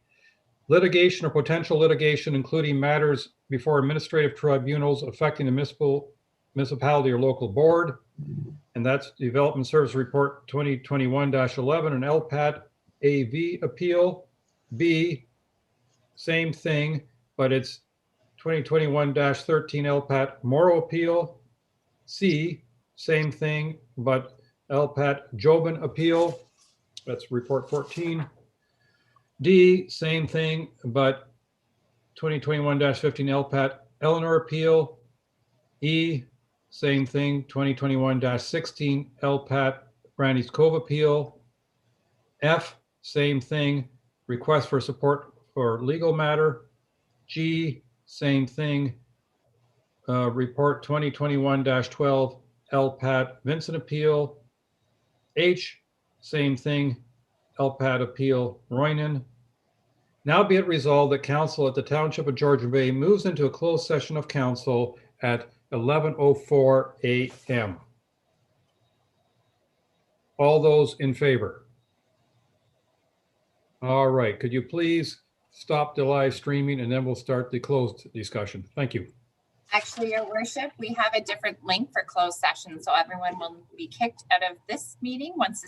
litigation or potential litigation, including matters before administrative tribunals affecting the municipality or local board. And that's Development Service Report 2021-11, an LPAT AV appeal. B, same thing, but it's 2021-13 LPAT Morrow appeal. C, same thing, but LPAT Jobin appeal. That's report 14. D, same thing, but 2021-15 LPAT Eleanor appeal. E, same thing, 2021-16 LPAT Brandy's Cove appeal. F, same thing, request for support for legal matter. G, same thing, report 2021-12 LPAT Vincent appeal. H, same thing, LPAT appeal Roynan. Now be it resolved that council at the Township of Georgian Bay moves into a closed session of council at 11:04 a.m. All those in favor? All right, could you please stop the live streaming and then we'll start the closed discussion. Thank you. Actually, Your Worship, we have a different link for closed session, so everyone will be kicked out of this meeting once this